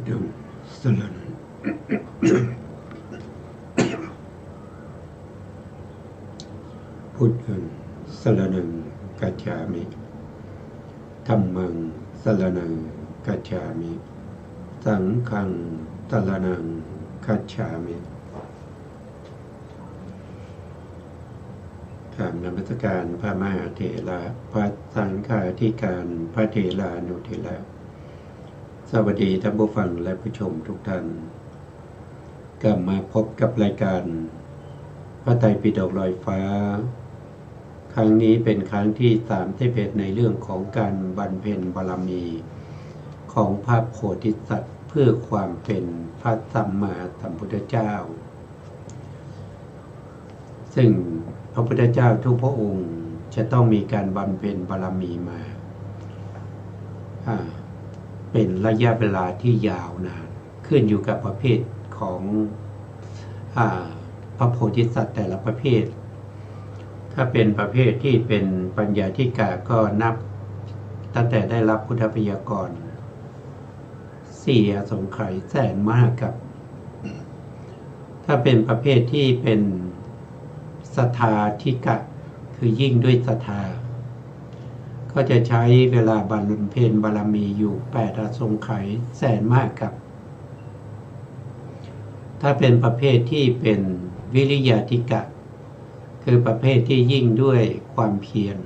ธังสรณังพุทธังสรณังกัจฉามิธัมมังสรณังกัจฉามิสังฆังสรณังกัจฉามิกราบนมัสการพระมหาเถระพระสังฆาธิการพระเถรานุเถระสวัสดีท่านผู้ฟังและผู้ชมทุกท่านกลับมาพบกับรายการพระไตรปิฎกลอยฟ้าครั้งนี้เป็นครั้งที่31ในเรื่องของการบำเพ็ญบารมีของพระโพธิสัตว์เพื่อความเป็นพระสัมมาสัมพุทธเจ้าซึ่งพระพุทธเจ้าทุกพระองค์จะต้องมีการบำเพ็ญบารมีมาเป็นระยะเวลาที่ยาวนานขึ้นอยู่กับประเภทของพระโพธิสัตว์แต่ละประเภทถ้าเป็นประเภทที่เป็นปัญญาธิกาก็นับตั้งแต่ได้รับพุทธพยากร4 อสงไขยแสนมากกับถ้าเป็นประเภทที่เป็นศรัทธาธิกะคือยิ่งด้วยศรัทธาก็จะใช้เวลาบำเพ็ญบารมีอยู่8 อสงไขยแสนมากกับถ้าเป็นประเภทที่เป็นวิริยะธิกะคือประเภทที่ยิ่งด้วยความเพียร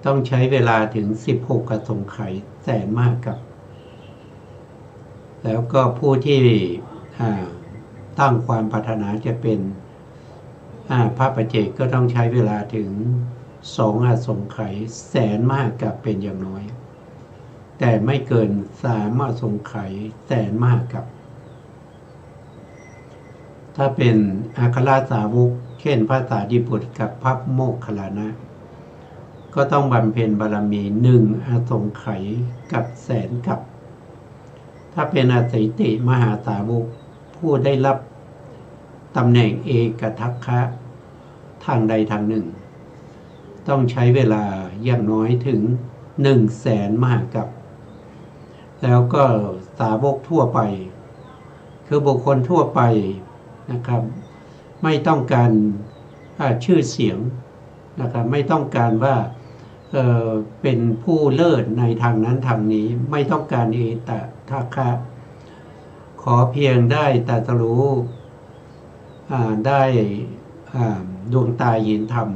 ต้องใช้เวลาถึง16 อสงไขยแสนมากกับแล้วก็ผู้ที่ตั้งความปรารถนาจะเป็นพระปัจเจกก็ต้องใช้เวลาถึง2 อสงไขยแสนมากกับเป็นอย่างน้อยแต่ไม่เกิน3 อสงไขยแสนมากกับถ้าเป็นอัครสาวกเช่นพระสารีบุตรกับพระโมคคัลลานะก็ต้องบำเพ็ญบารมี1 อสงไขยกับแสนกับถ้าเป็นอสิติมหาสาวกผู้ได้รับตำแหน่งเอกทัคคะทางใดทางหนึ่งต้องใช้เวลาอย่างน้อยถึง100,000 มหากัปแล้วก็สาวกทั่วไปคือบุคคลทั่วไปนะครับไม่ต้องการชื่อเสียงนะครับไม่ต้องการว่าเป็นผู้เลิศในทางนั้นทางนี้ไม่ต้องการเอตทัคคะขอเพียงได้ตรัสรู้ได้ดวงตาเห็นธรรม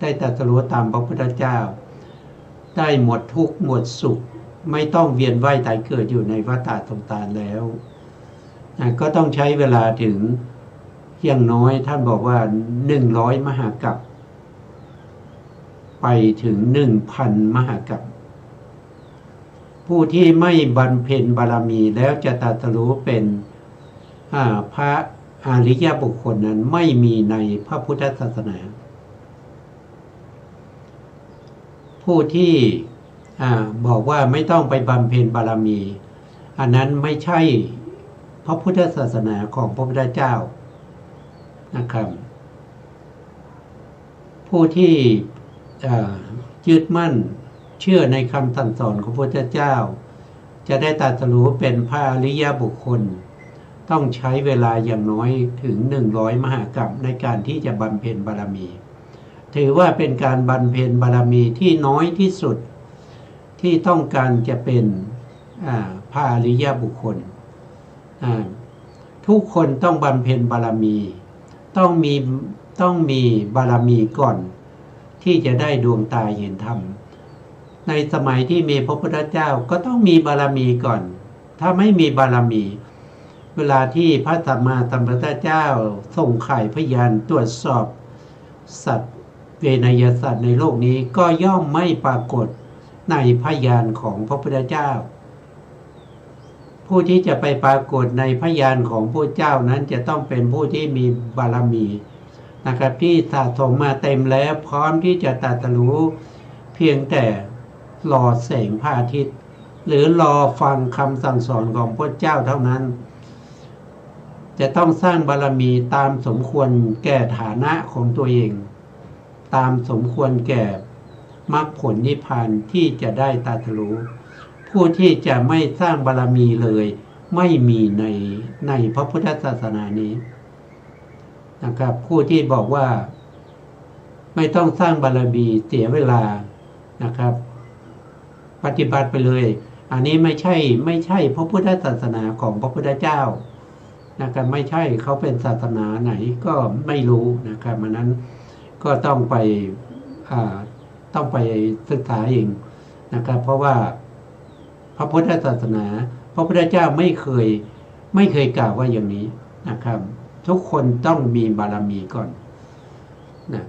ได้ตรัสรู้ตามพระพุทธเจ้าได้หมดทุกข์หมดสุขไม่ต้องเวียนว่ายตายเกิดอยู่ในวัฏสงสารแล้วก็ต้องใช้เวลาถึงอย่างน้อยท่านบอกว่า100 มหากัปไปถึง 1,000 มหากัปผู้ที่ไม่บำเพ็ญบารมีแล้วจะตรัสรู้เป็นพระอริยบุคคลนั้นไม่มีในพระพุทธศาสนาผู้ที่บอกว่าไม่ต้องไปบำเพ็ญบารมีอันนั้นไม่ใช่พระพุทธศาสนาของพระพุทธเจ้านะครับผู้ที่ยึดมั่นเชื่อในคำสั่งสอนของพระพุทธเจ้าจะได้ตรัสรู้เป็นพระอริยบุคคลต้องใช้เวลาอย่างน้อยถึง100 มหากัปในการที่จะบำเพ็ญบารมีถือว่าเป็นการบำเพ็ญบารมีที่น้อยที่สุดที่ต้องการจะเป็นพระอริยบุคคลทุกคนต้องบำเพ็ญบารมีต้องมีบารมีก่อนที่จะได้ดวงตาเห็นธรรมในสมัยที่มีพระพุทธเจ้าก็ต้องมีบารมีก่อนถ้าไม่มีบารมีเวลาที่พระสัมมาสัมพุทธเจ้าส่งข่ายพยานตรวจสอบสัตว์เวนยสัตว์ในโลกนี้ก็ย่อมไม่ปรากฏในพยานของพระพุทธเจ้าผู้ที่จะไปปรากฏในพยานของพระเจ้านั้นจะต้องเป็นผู้ที่มีบารมีนะครับที่สะสมมาเต็มแล้วพร้อมที่จะตรัสรู้เพียงแต่รอแสงพระอาทิตย์หรือรอฟังคำสั่งสอนของพระเจ้าเท่านั้นจะต้องสร้างบารมีตามสมควรแก่ฐานะของตัวเองตามสมควรแก่มรรคผลนิพพานที่จะได้ตรัสรู้ผู้ที่จะไม่สร้างบารมีเลย ไม่มีในพระพุทธศาสนานี้นะครับผู้ที่บอกว่าไม่ต้องสร้างบารมีเสียเวลานะครับปฏิบัติไปเลยอันนี้ไม่ใช่พระพุทธศาสนาของพระพุทธเจ้านะครับไม่ใช่เขาเป็นศาสนาไหนก็ไม่รู้นะครับมันนั้นก็ต้องไปศึกษาเองนะครับเพราะว่าพระพุทธศาสนาพระพุทธเจ้าไม่เคยกล่าวว่าอย่างนี้นะครับทุกคนต้องมีบารมีก่อนนะ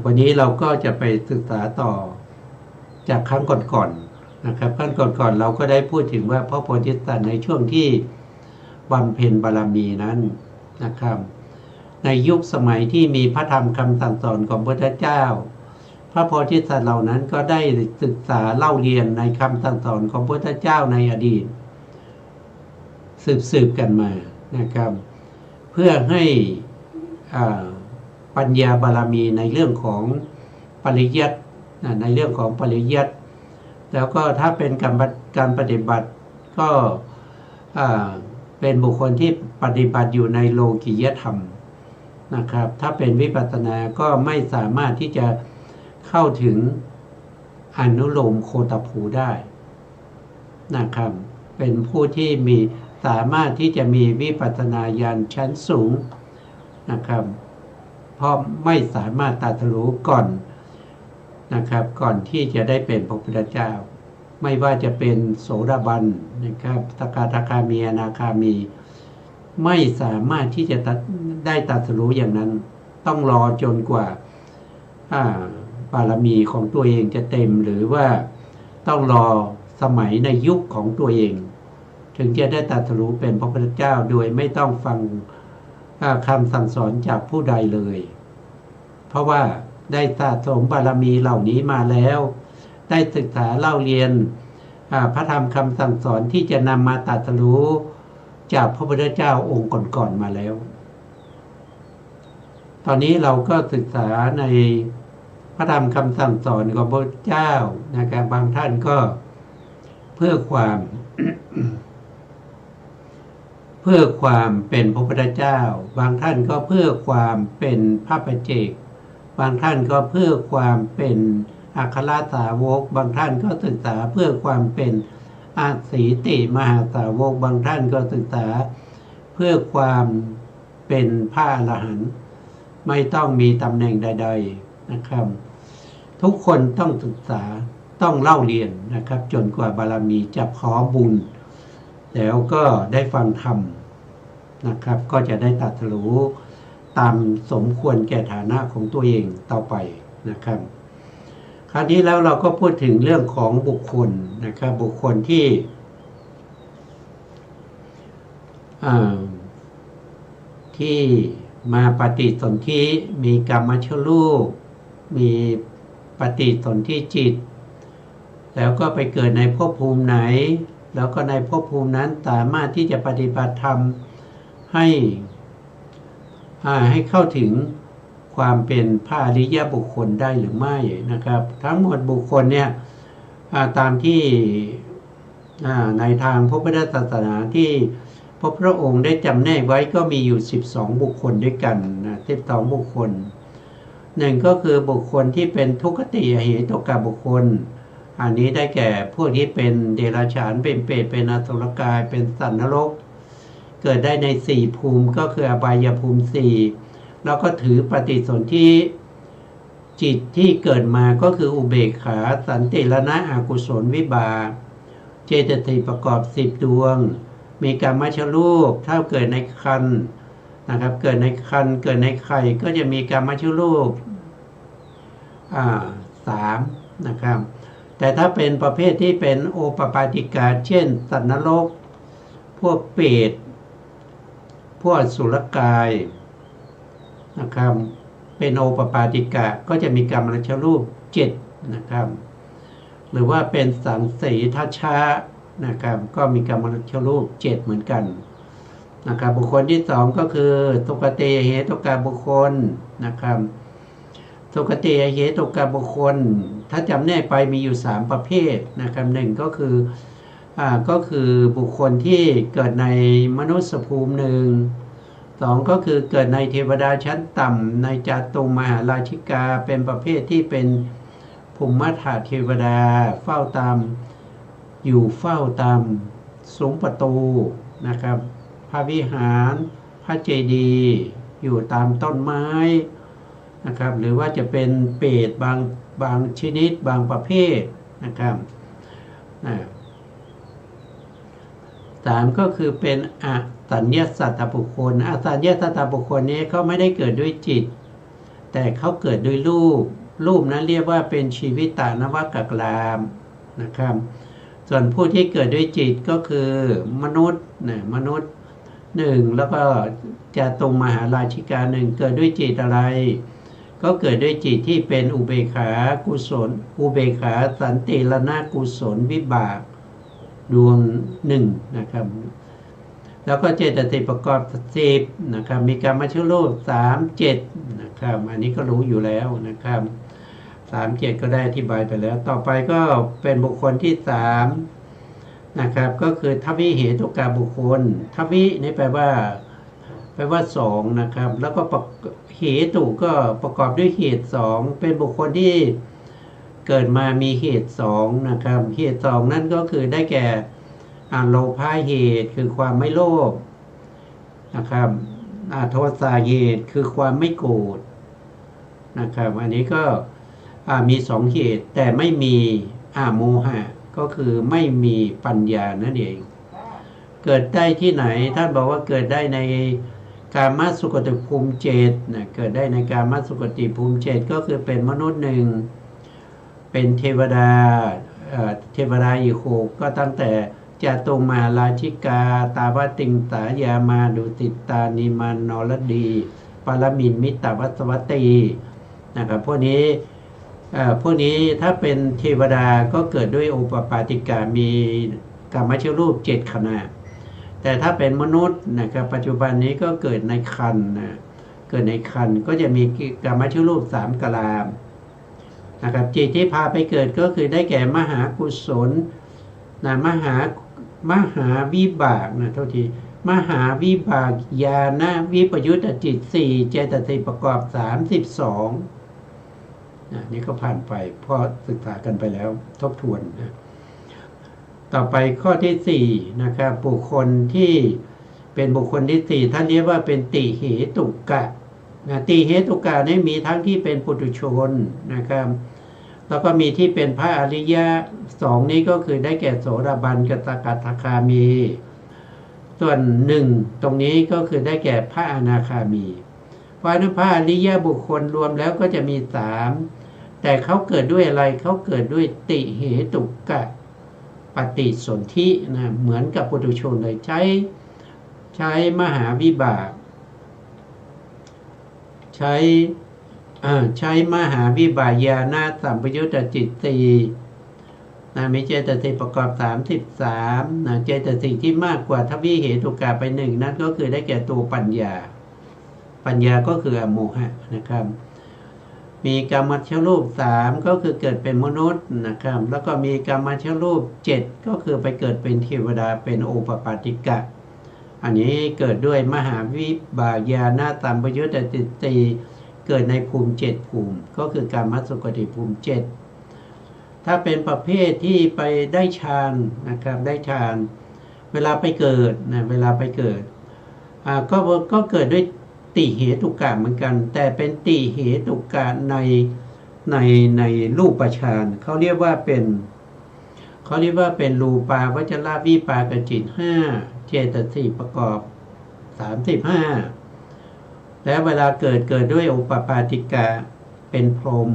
วันนี้เราก็จะไปศึกษาต่อจากครั้งก่อนๆนะครับครั้งก่อนๆเราก็ได้พูดถึงว่าพระโพธิสัตว์ในช่วงที่บำเพ็ญบารมีนั้นนะครับในยุคสมัยที่มีพระธรรมคำสั่งสอนของพระพุทธเจ้าพระโพธิสัตว์เหล่านั้นก็ได้ศึกษาเล่าเรียนในคำสั่งสอนของพระพุทธเจ้าในอดีตสืบกันมานะครับเพื่อให้ปัญญาบารมีในเรื่องของปริยัติในเรื่องของปริยัติแล้วก็ถ้าเป็นการปฏิบัติก็เป็นบุคคลที่ปฏิบัติอยู่ในโลกิยธรรมนะครับถ้าเป็นวิปัสสนาก็ไม่สามารถที่จะเข้าถึงอนุโลมโคตภูได้นะครับเป็นผู้ที่สามารถที่จะมีวิปัสสนาญาณชั้นสูงนะครับเพราะไม่สามารถตรัสรู้ก่อนนะครับก่อนที่จะได้เป็นพระพุทธเจ้าไม่ว่าจะเป็นโสดาบันนะครับสกทาคามีอนาคามีไม่สามารถที่จะได้ตรัสรู้อย่างนั้นต้องรอจนกว่าบารมีของตัวเองจะเต็มหรือว่าต้องรอสมัยในยุคของตัวเองถึงจะได้ตรัสรู้เป็นพระพุทธเจ้าโดยไม่ต้องฟังคำสั่งสอนจากผู้ใดเลยเพราะว่าได้สะสมบารมีเหล่านี้มาแล้วได้ศึกษาเล่าเรียนพระธรรมคำสั่งสอนที่จะนำมาตรัสรู้จากพระพุทธเจ้าองค์ก่อนๆมาแล้วตอนนี้เราก็ศึกษาในพระธรรมคำสั่งสอนของพระเจ้านะครับบางท่านก็เพื่อความ เพื่อความเป็นพระพุทธเจ้าบางท่านก็เพื่อความเป็นพระปัจเจกบางท่านก็เพื่อความเป็นอัครสาวกบางท่านก็ศึกษาเพื่อความเป็นอาสีติมหาสาวกบางท่านก็ศึกษาเพื่อความเป็นพระอรหันต์ไม่ต้องมีตำแหน่งใดๆนะครับทุกคนต้องศึกษาต้องเล่าเรียนนะครับจนกว่าบารมีจะพร้อมบุญแล้วก็ได้ฟังธรรมนะครับก็จะได้ตรัสรู้ตามสมควรแก่ฐานะของตัวเองต่อไปนะครับคราวนี้แล้วเราก็พูดถึงเรื่องของบุคคลนะครับบุคคลที่มาปฏิสนธิมีกรรมชรูปมีปฏิสนธิจิตแล้วก็ไปเกิดในภพภูมิไหนแล้วก็ในภพภูมินั้นสามารถที่จะปฏิบัติธรรมให้เข้าถึงความเป็นพระอริยบุคคลได้หรือไม่นะครับทั้งหมดบุคคลเนี่ยตามที่ในทางพระพุทธศาสนาที่พระพุทธองค์ได้จำแนกไว้ก็มีอยู่12บุคคลด้วยกันนะ12บุคคลหนึ่งก็คือบุคคลที่เป็นทุกขติอเหตุกะบุคคลอันนี้ได้แก่พวกที่เป็นเดรัจฉานเป็นเปรตเป็นอสุรกายเป็นสัตว์นรกเกิดได้ใน4ภูมิก็คืออบายภูมิ4แล้วก็ถือปฏิสนธิจิตที่เกิดมาก็คืออุเบกขาสันติรณะอกุศลวิบากเจตสิกประกอบ10ดวงมีกรรมชรูปถ้าเกิดในครรภ์นะครับเกิดในครรภ์เกิดในไข่ก็จะมีกรรมชรูป3นะครับแต่ถ้าเป็นประเภทที่เป็นโอปปาติกาเช่นสัตว์นรกพวกเปรตพวกอสุรกายนะครับเป็นโอปปาติกะก็จะมีกรรมชรูป7นะครับหรือว่าเป็นสังสีทัชชะนะครับก็มีกรรมชรูป7เหมือนกันนะครับบุคคลที่2ก็คือสุคติเหตุกะบุคคลนะครับสุคติเหตุกะบุคคลถ้าจำแนกไปมีอยู่3ประเภทนะครับ1ก็คือ ก็คือบุคคลที่เกิดในมนุษยภูมิหนึ่งสองก็คือเกิดในเทวดาชั้นต่ำในจาตุมหาราชิกาเป็นประเภทที่เป็นภูมิธาเทวดาเฝ้าตามอยู่เฝ้าตามซุ้มประตูนะครับพระวิหารพระเจดีย์อยู่ตามต้นไม้นะครับหรือว่าจะเป็นเปรตบางชนิดบางประเภทนะครับสามก็คือเป็นอสัญญาสัตตบุคคลอสัญญาสัตตบุคคลนี้เขาไม่ได้เกิดด้วยจิตแต่เขาเกิดด้วยรูปนั้นเรียกว่าเป็นชีวิตานวกกรามนะครับส่วนผู้ที่เกิดด้วยจิตก็คือมนุษย์หนึ่งแล้วก็จาตุมหาราชิกาหนึ่งเกิดด้วยจิตอะไรก็เกิดด้วยจิตที่เป็นอุเบกขากุศลอุเบกขาสันติรณกุศลวิบากดวงหนึ่งนะครับแล้วก็เจตสิกประกอบ10นะครับมีกรรมชรูป37นะครับอันนี้ก็รู้อยู่แล้วนะครับ37ก็ได้อธิบายไปแล้วต่อไปก็เป็นบุคคลที่3นะครับก็คือทวิเหตุกาบุคคลทวินี่แปลว่า2นะครับแล้วก็เหตุก็ประกอบด้วยเหตุ2เป็นบุคคลที่เกิดมามีเหตุ2นะครับเหตุ2นั่นก็คือได้แก่โลภะเหตุคือความไม่โลภนะครับโทสะเหตุคือความไม่โกรธนะครับอันนี้ก็มี2เหตุแต่ไม่มีโมหะก็คือไม่มีปัญญานั่นเองเกิดได้ที่ไหนท่านบอกว่าเกิดได้ในกามสุขติภูมิ7นะเกิดได้ในกามสุขติภูมิ7ก็คือเป็นมนุษย์หนึ่งเป็นเทวดาอีก6ก็ตั้งแต่จาตุมหาราชิกาตาวติงสายามาดุสิตานิมานนรดีปรมินมิตรวัสวัตตีนะครับพวกนี้ถ้าเป็นเทวดาก็เกิดด้วยโอปปาติกามีกามชรูป7ขณะแต่ถ้าเป็นมนุษย์นะครับปัจจุบันนี้ก็เกิดในครรภ์เกิดในครรภ์ก็จะมีกามชรูป3กลามนะครับจิตที่พาไปเกิดก็คือได้แก่มหากุศลมหาวิบากโทษทีมหาวิบากญาณวิปยุตจิต4เจตสิกประกอบ32นี่ก็ผ่านไปพอศึกษากันไปแล้วทบทวนต่อไปข้อที่4นะครับบุคคลที่เป็นบุคคลที่4ท่านเรียกว่าเป็นติเหตุกะติเหตุกะนี่มีทั้งที่เป็นปุถุชนนะครับแล้วก็มีที่เป็นพระอริยะ2นี้ก็คือได้แก่โสดาบันกับสกทาคามีส่วน1ตรงนี้ก็คือได้แก่พระอนาคามีเพราะนั้นพระอริยะบุคคลรวมแล้วก็จะมี3แต่เขาเกิดด้วยอะไรเขาเกิดด้วยติเหตุกะปฏิสนธิเหมือนกับปุถุชนเลยใช้มหาวิบากใช้มหาวิบากญาณสัมปยุตตจิต4มีเจตสิกประกอบ33เจตสิกที่มากกว่าทวิเหตุกะไป1นั่นก็คือได้แก่ตัวปัญญาก็คืออโมหะนะครับมีกามชรูป3ก็คือเกิดเป็นมนุษย์นะครับแล้วก็มีกามชรูป7ก็คือไปเกิดเป็นเทวดาเป็นโอปปาติกะอันนี้เกิดด้วยมหาวิบากญาณสัมปยุตตจิต4เกิดในภูมิ7ภูมิก็คือกามสุขติภูมิ7ถ้าเป็นประเภทที่ไปได้ฌานนะครับได้ฌานเวลาไปเกิดก็เกิดด้วยติเหตุกะเหมือนกันแต่เป็นติเหตุกะในรูปฌานเขาเรียกว่าเป็นรูปาวจรวิปากจิต5เจตสิกประกอบ35และเวลาเกิดด้วยโอปปาติกะเป็นพรหม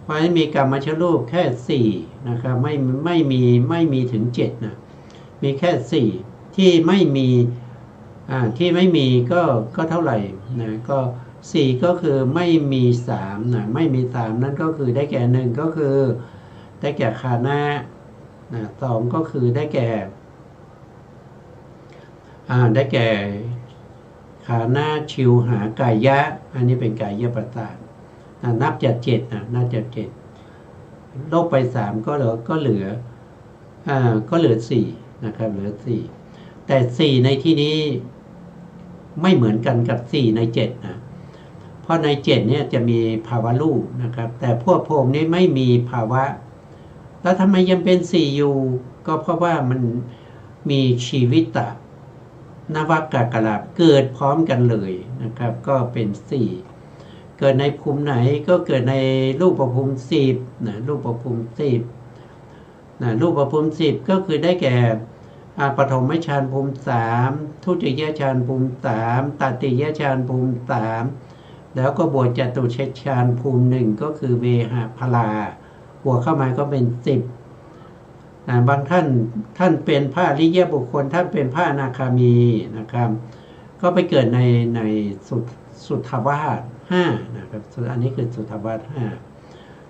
เพราะฉะนั้นมีกรรมชรูปแค่4นะครับไม่มีถึง7นะมีแค่4ที่ไม่มีก็เท่าไหร่นะก็4ก็คือไม่มี3นะไม่มี3นั่นก็คือได้แก่1ก็คือได้แก่คานะ2ก็คือได้แก่ขาหน้าชิวหากายะอันนี้เป็นกายประสาทนับจาก7นับจาก7ลบไป3ก็เหลือ ก็เหลือสี่นะครับเหลือสี่แต่สี่ในที่นี้ไม่เหมือนกันกับสี่ในเจ็ดนะเพราะในเจ็ดเนี่ยจะมีภาวะรูปนะครับแต่พวกพรหมนี้ไม่มีภาวะแล้วทำไมยังเป็นสี่อยู่ก็เพราะว่ามันมีชีวิตนวากากลาบเกิดพร้อมกันเลยนะครับก็เป็นสี่เกิดในภูมิไหนก็เกิดในรูปภูมิสิบนะรูปภูมิสิบนะรูปภูมิสิบก็คือได้แก่ปฐมฌานภูมิสามทุติยฌานภูมิสามตติยฌานภูมิสามแล้วก็บวกจตุเชฌานภูมิหนึ่งก็คือเวหะพลาบวกเข้ามาก็เป็นสิบบางท่านเป็นพระอริยบุคคลท่านเป็นพระอนาคามีนะครับก็ไปเกิดในสุทธาวาสห้านะครับอันนี้คือสุทธาวาสห้า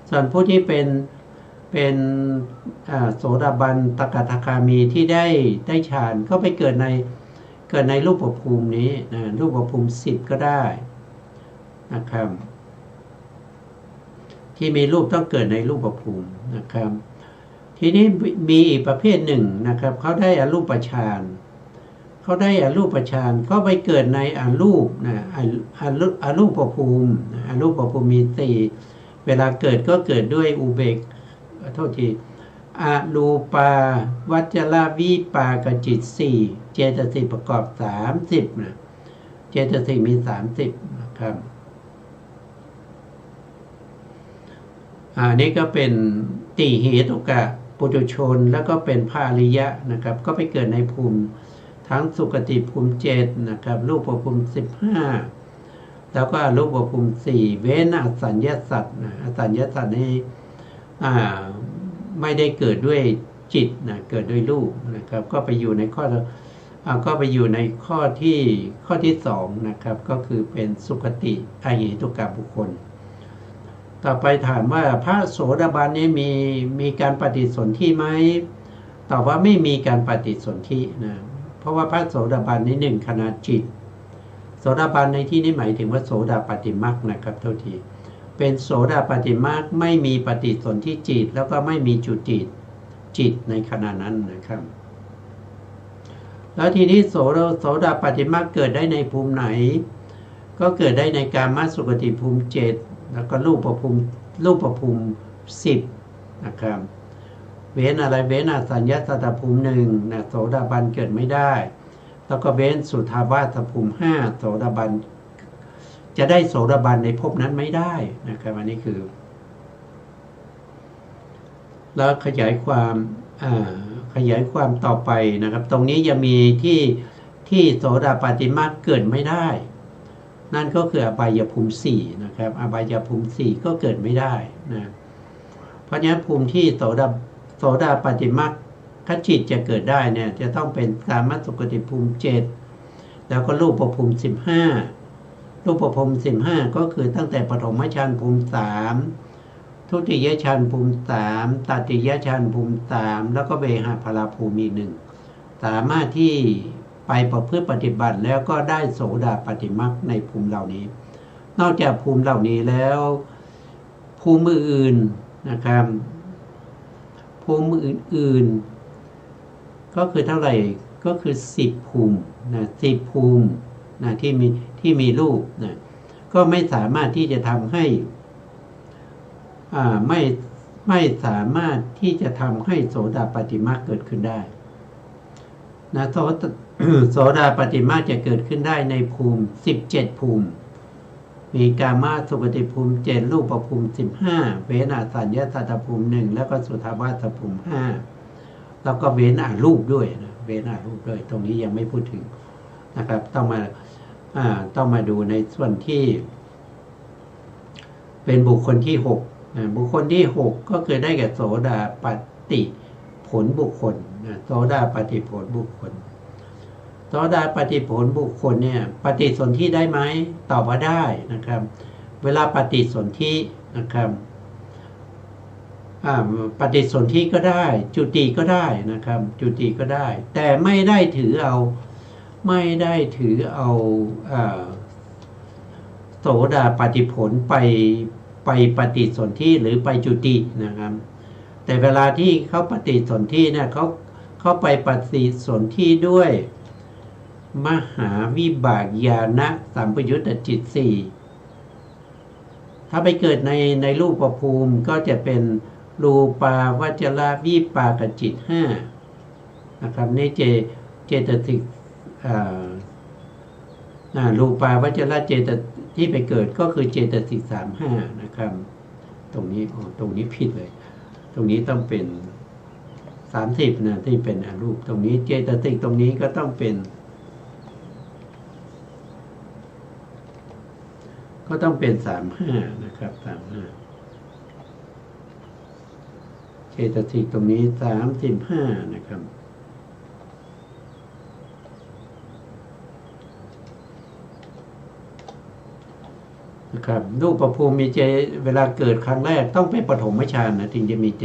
ส่วนผู้ที่เป็นโสดาบันตกทคามีที่ได้ฌานก็ไปเกิดในรูปภูมินี้นะรูปภูมิสิบก็ได้นะครับที่มีรูปต้องเกิดในรูปภูมินะครับทีนี้มีอีกประเภทหนึ่งนะครับเขาได้อรูปฌานเขาไปเกิดในอรูปนะอรูปภูมิอรูปภูมิมีสี่เวลาเกิดก็เกิดด้วยอุเบกโทษทีอรูปาวัจรวิปากจิตสี่เจตสิกประกอบ30นะเจตสิกมี30นะครับนี่ก็เป็นติเหตุกะปุถุชนแล้วก็เป็นพระอริยะนะครับก็ไปเกิดในภูมิทั้งสุคติภูมิ7นะครับรูปภูมิ15แล้วก็รูปภูมิ4เว้นอสัญญาสัตว์อสัญญาสัตว์นี้ไม่ได้เกิดด้วยจิตนะเกิดด้วยรูปนะครับก็ไปอยู่ในข้อที่2นะครับก็คือเป็นสุคติอเหตุกะบุคคลต่อไปถามว่าพระโสดาบันนี้มีการปฏิสนธิไหมตอบว่าไม่มีการปฏิสนธินะเพราะว่าพระโสดาบันนี้1ขณะจิตโสดาบันในที่นี้หมายถึงว่าโสดาปัตติมรรคนะครับเท่าที่เป็นโสดาปัตติมรรคไม่มีปฏิสนธิจิตแล้วก็ไม่มีจุติจิตในขณะนั้นนะครับแล้วทีนี้โสดาปัตติมรรคเกิดได้ในภูมิไหนก็เกิดได้ในกามสุขติภูมิ7แล้วก็รูปภูมิ10นะครับเว้นอะไรเว้นอสัญญาสัตตภูมิ1นะโสดาบันเกิดไม่ได้แล้วก็เว้นสุทธาวาสภูมิ5โสดาบันจะได้โสดาบันในภพนั้นไม่ได้นะครับอันนี้คือแล้วขยายความต่อไปนะครับตรงนี้ยังมีที่โสดาปัตติมรรคเกิดไม่ได้นั่นก็คืออบายภูมิ4นะครับอบายภูมิ4ก็เกิดไม่ได้นะเพราะฉะนั้นภูมิที่โสดาปัตติมรรคจิตจะเกิดได้เนี่ยจะต้องเป็นกามสุขติภูมิ7แล้วก็รูปภูมิ15รูปภูมิ15ก็คือตั้งแต่ปฐมฌานภูมิ3ทุติยฌานภูมิ3ตติยฌานภูมิ3แล้วก็เวหะพลาภูมิ1สามารถที่ไปประพฤติปฏิบัติแล้วก็ได้โสดาปัตติมรรคในภูมิเหล่านี้นอกจากภูมิเหล่านี้แล้วภูมิอื่นนะครับภูมิอื่นก็คือเท่าไหร่ก็คือ10ภูมินะ10ภูมินะที่มีรูปนะก็ไม่สามารถที่จะทำให้ไม่สามารถที่จะทำให้โสดาปัตติมรรคเกิดขึ้นได้นะโสดาปัตติมรรคจะเกิดขึ้นได้ในภูมิ17ภูมิมีกามาสุขติภูมิ7รูปภูมิ15เว้นอสัญญาสัตตภูมิ1แล้วก็สุทธาวาสภูมิ5แล้วก็เว้นอรูปด้วยนะเว้นอรูปด้วยตรงนี้ยังไม่พูดถึงนะครับต้องมาดูในส่วนที่เป็นบุคคลที่6บุคคลที่6ก็คือได้แก่โสดาปัตติผลบุคคลโสดาปัตติผลบุคคลโสดาปัตติผลบุคคลเนี่ยปฏิสนธิได้ไหมตอบว่าได้นะครับเวลาปฏิสนธินะครับปฏิสนธิก็ได้จุติก็ได้นะครับจุติก็ได้แต่ไม่ได้ถือเอาโสดาปัตติผลไปปฏิสนธิหรือไปจุตินะครับ แต่เวลาที่เขาปฏิสนธิเนี่ยเขาไปปฏิสนธิด้วยมหาวิบากญาณสัมปยุตตจิตสี่ถ้าไปเกิดในรูปภูมิก็จะเป็นรูปาวจรวิปากจิตห้านะครับนี่เจตสิกรูปาวจรเจตที่ไปเกิดก็คือเจตสิก35นะครับตรงนี้ผิดเลยตรงนี้ต้องเป็น30นะที่เป็นอรูปตรงนี้เจตสิกตรงนี้ก็ต้องเป็น35นะครับ35เจตสิกตรงนี้35นะครับรูปภูมิมีเจเวลาเกิดครั้งแรกต้องเป็นปฐมฌานนะถึงจะมีเจ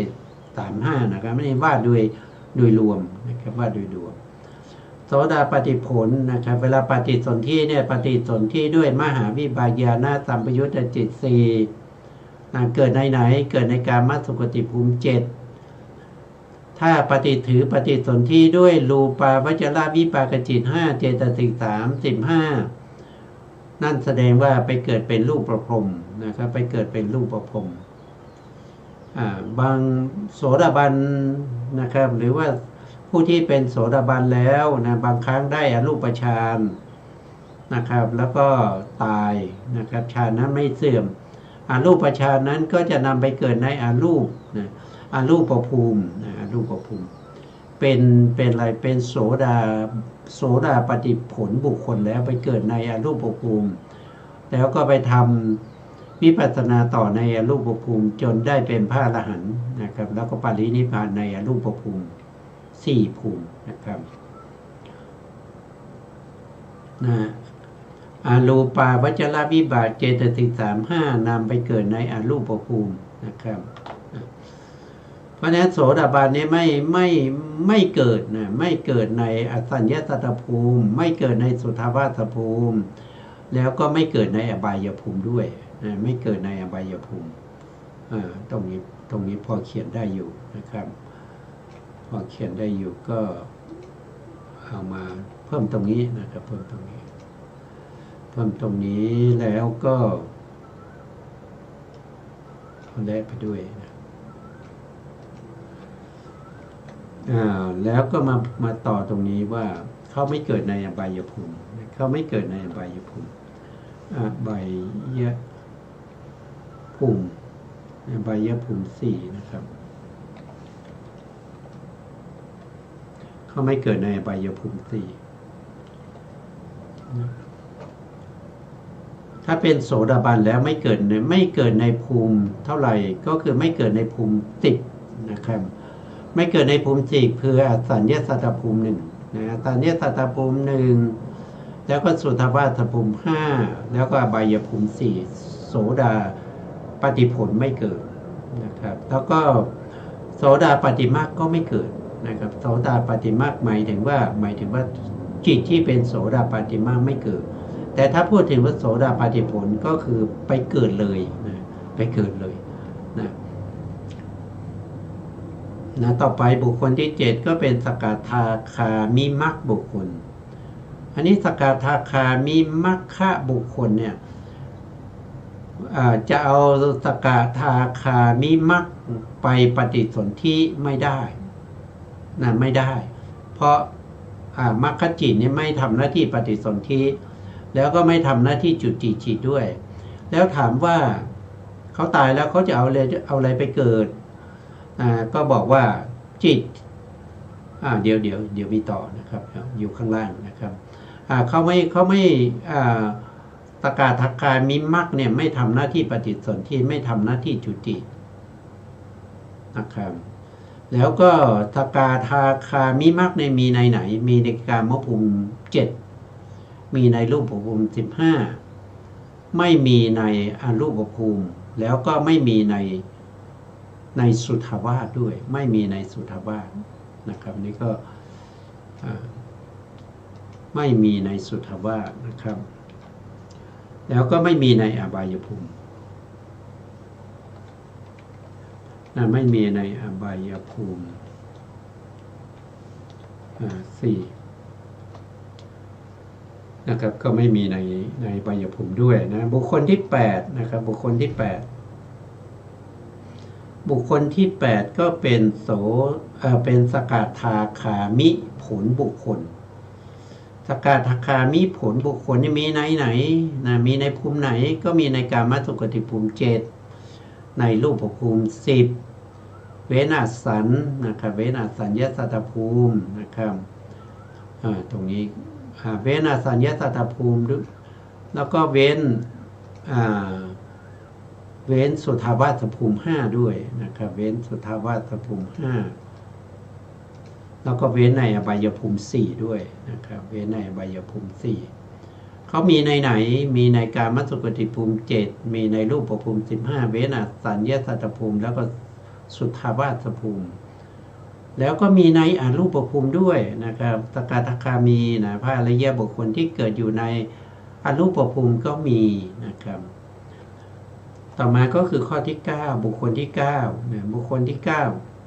35นะครับไม่ได้ว่าโดยรวมนะครับว่าโดยรวมโสดาปฏิผลนะครับเวลาปฏิสนธิเนี่ยปฏิสนธิด้วยมหาวิบากญาณสัมปยุตตจิต4เกิดในไหนเกิดในกามสุขติภูมิ7ถ้าปฏิสนธิด้วยรูปาวจรวิปากจิต5เจตสิก35นั่นแสดงว่าไปเกิดเป็นรูปประพรหมนะครับไปเกิดเป็นรูปประพรหมบางโสดาบันนะครับหรือว่าผู้ที่เป็นโสดาบันแล้วนะบางครั้งได้อรูปฌานนะครับแล้วก็ตายนะครับฌานนั้นไม่เสื่อมอรูปฌานนั้นก็จะนำไปเกิดในอรูปภูมิอรูปภูมิเป็นอะไรเป็นโสดาปฏิผลบุคคลแล้วไปเกิดในอรูปภูมิแล้วก็ไปทำวิปัสสนาต่อในอรูปภูมิจนได้เป็นพระอรหันต์นะครับแล้วก็ปรินิพพานในอรูปภูมิ4ภูมินะครับอรูปาวจรวิบากเจตสิก35นำไปเกิดในอรูปภูมินะครับเพราะฉะนั้นโสดาบันนี้ไม่เกิดนะไม่เกิดในอสัญญสัตตภูมิไม่เกิดในสุทธาวาสภูมิแล้วก็ไม่เกิดในอบายภูมิด้วยนะไม่เกิดในอบายภูมิตรงนี้พอเขียนได้อยู่นะครับพอเขียนได้อยู่ก็เอามาเพิ่มตรงนี้นะครับเพิ่มตรงนี้แล้วก็แลกไปด้วยนะแล้วก็มาต่อตรงนี้ว่าเขาไม่เกิดในอบายภูมิเขาไม่เกิดในอบายภูมิอบายภูมิ4นะครับเขาไม่เกิดในอบายภูมิ4ถ้าเป็นโสดาบันแล้วไม่เกิดในภูมิเท่าไหร่ก็คือไม่เกิดในภูมิ10นะครับไม่เกิดในภูมิ10คืออสัญญสัตตภูมิ1นะอสัญญสัตตภูมิ1แล้วก็สุทธาวาสภูมิ5แล้วก็อบายภูมิ4โสดาปฏิผลไม่เกิดนะครับแล้วก็โสดาปฏิมรรคก็ไม่เกิดนะครับโสดาปฏิมรรคหมายถึงว่าจิตที่เป็นโสดาปฏิมรรคไม่เกิดแต่ถ้าพูดถึงว่าโสดาปฏิผลก็คือไปเกิดเลยนะไปเกิดเลยนะต่อไปบุคคลที่7ก็เป็นสกทาคามิมัคบุคคลอันนี้สกทาคามิมัคคะบุคคลเนี่ยจะเอาสกทาคามิมัคไปปฏิสนธิไม่ได้นะไม่ได้เพราะมัคคจิตนี่ไม่ทำหน้าที่ปฏิสนธิแล้วก็ไม่ทำหน้าที่จุติจิตด้วยแล้วถามว่าเขาตายแล้วเขาจะเอาอะไรไปเกิดก็บอกว่าจิตเดี๋ยวมีต่อนะครับอยู่ข้างล่างนะครับเขาไม่ตกาทักการมิมักเนี่ยไม่ทำหน้าที่ปฏิสนธิไม่ทำหน้าที่จุตินะครับแล้วก็ตกาทาคามิมักในมีในไหนมีในกามภูมิ7มีในรูปภูมิ15ไม่มีในอรูปภูมิแล้วก็ไม่มีในสุทธาวาสด้วยไม่มีในสุทธาวาสนะครับนี่ก็ไม่มีในสุทธาวาสนะครับแล้วก็ไม่มีในอบายภูมิ ไม่มีในอบายภูมิสี่นะครับก็ไม่มีในอบายภูมิด้วยนะบุคคลที่8นะครับบุคคลที่8บุคคลที่8ก็เป็นเป็นสกทาคามิผลบุคคลสกทาคามิผลบุคคลนี่มีไหนนะมีในภูมิไหนก็มีในกามสุขติภูมิ7ในรูปภูมิ10เวนัสสันนะครับเวนัสสัญญสัตตภูมินะครับตรงนี้เวนัสสัญญสัตตภูมิแล้วก็เว้นสุทธาวาสภูมิ5ด้วยนะครับเว้นสุทธาวาสภูมิ5แล้วก็เว้นในอบายภูมิ4ด้วยนะครับเว้นในอบายภูมิ4เขามีในไหนมีในกามสุขติภูมิ7มีในรูปภูมิ15เว้นอสัญญสัตตภูมิแล้วก็สุทธาวาสภูมิแล้วก็มีในอรูปภูมิด้วยนะครับสกทาคามีนะพระอริยบุคคลที่เกิดอยู่ในอรูปภูมิก็มีนะครับต่อมาก็คือข้อที่9บุคคลที่9นะบุคคลที่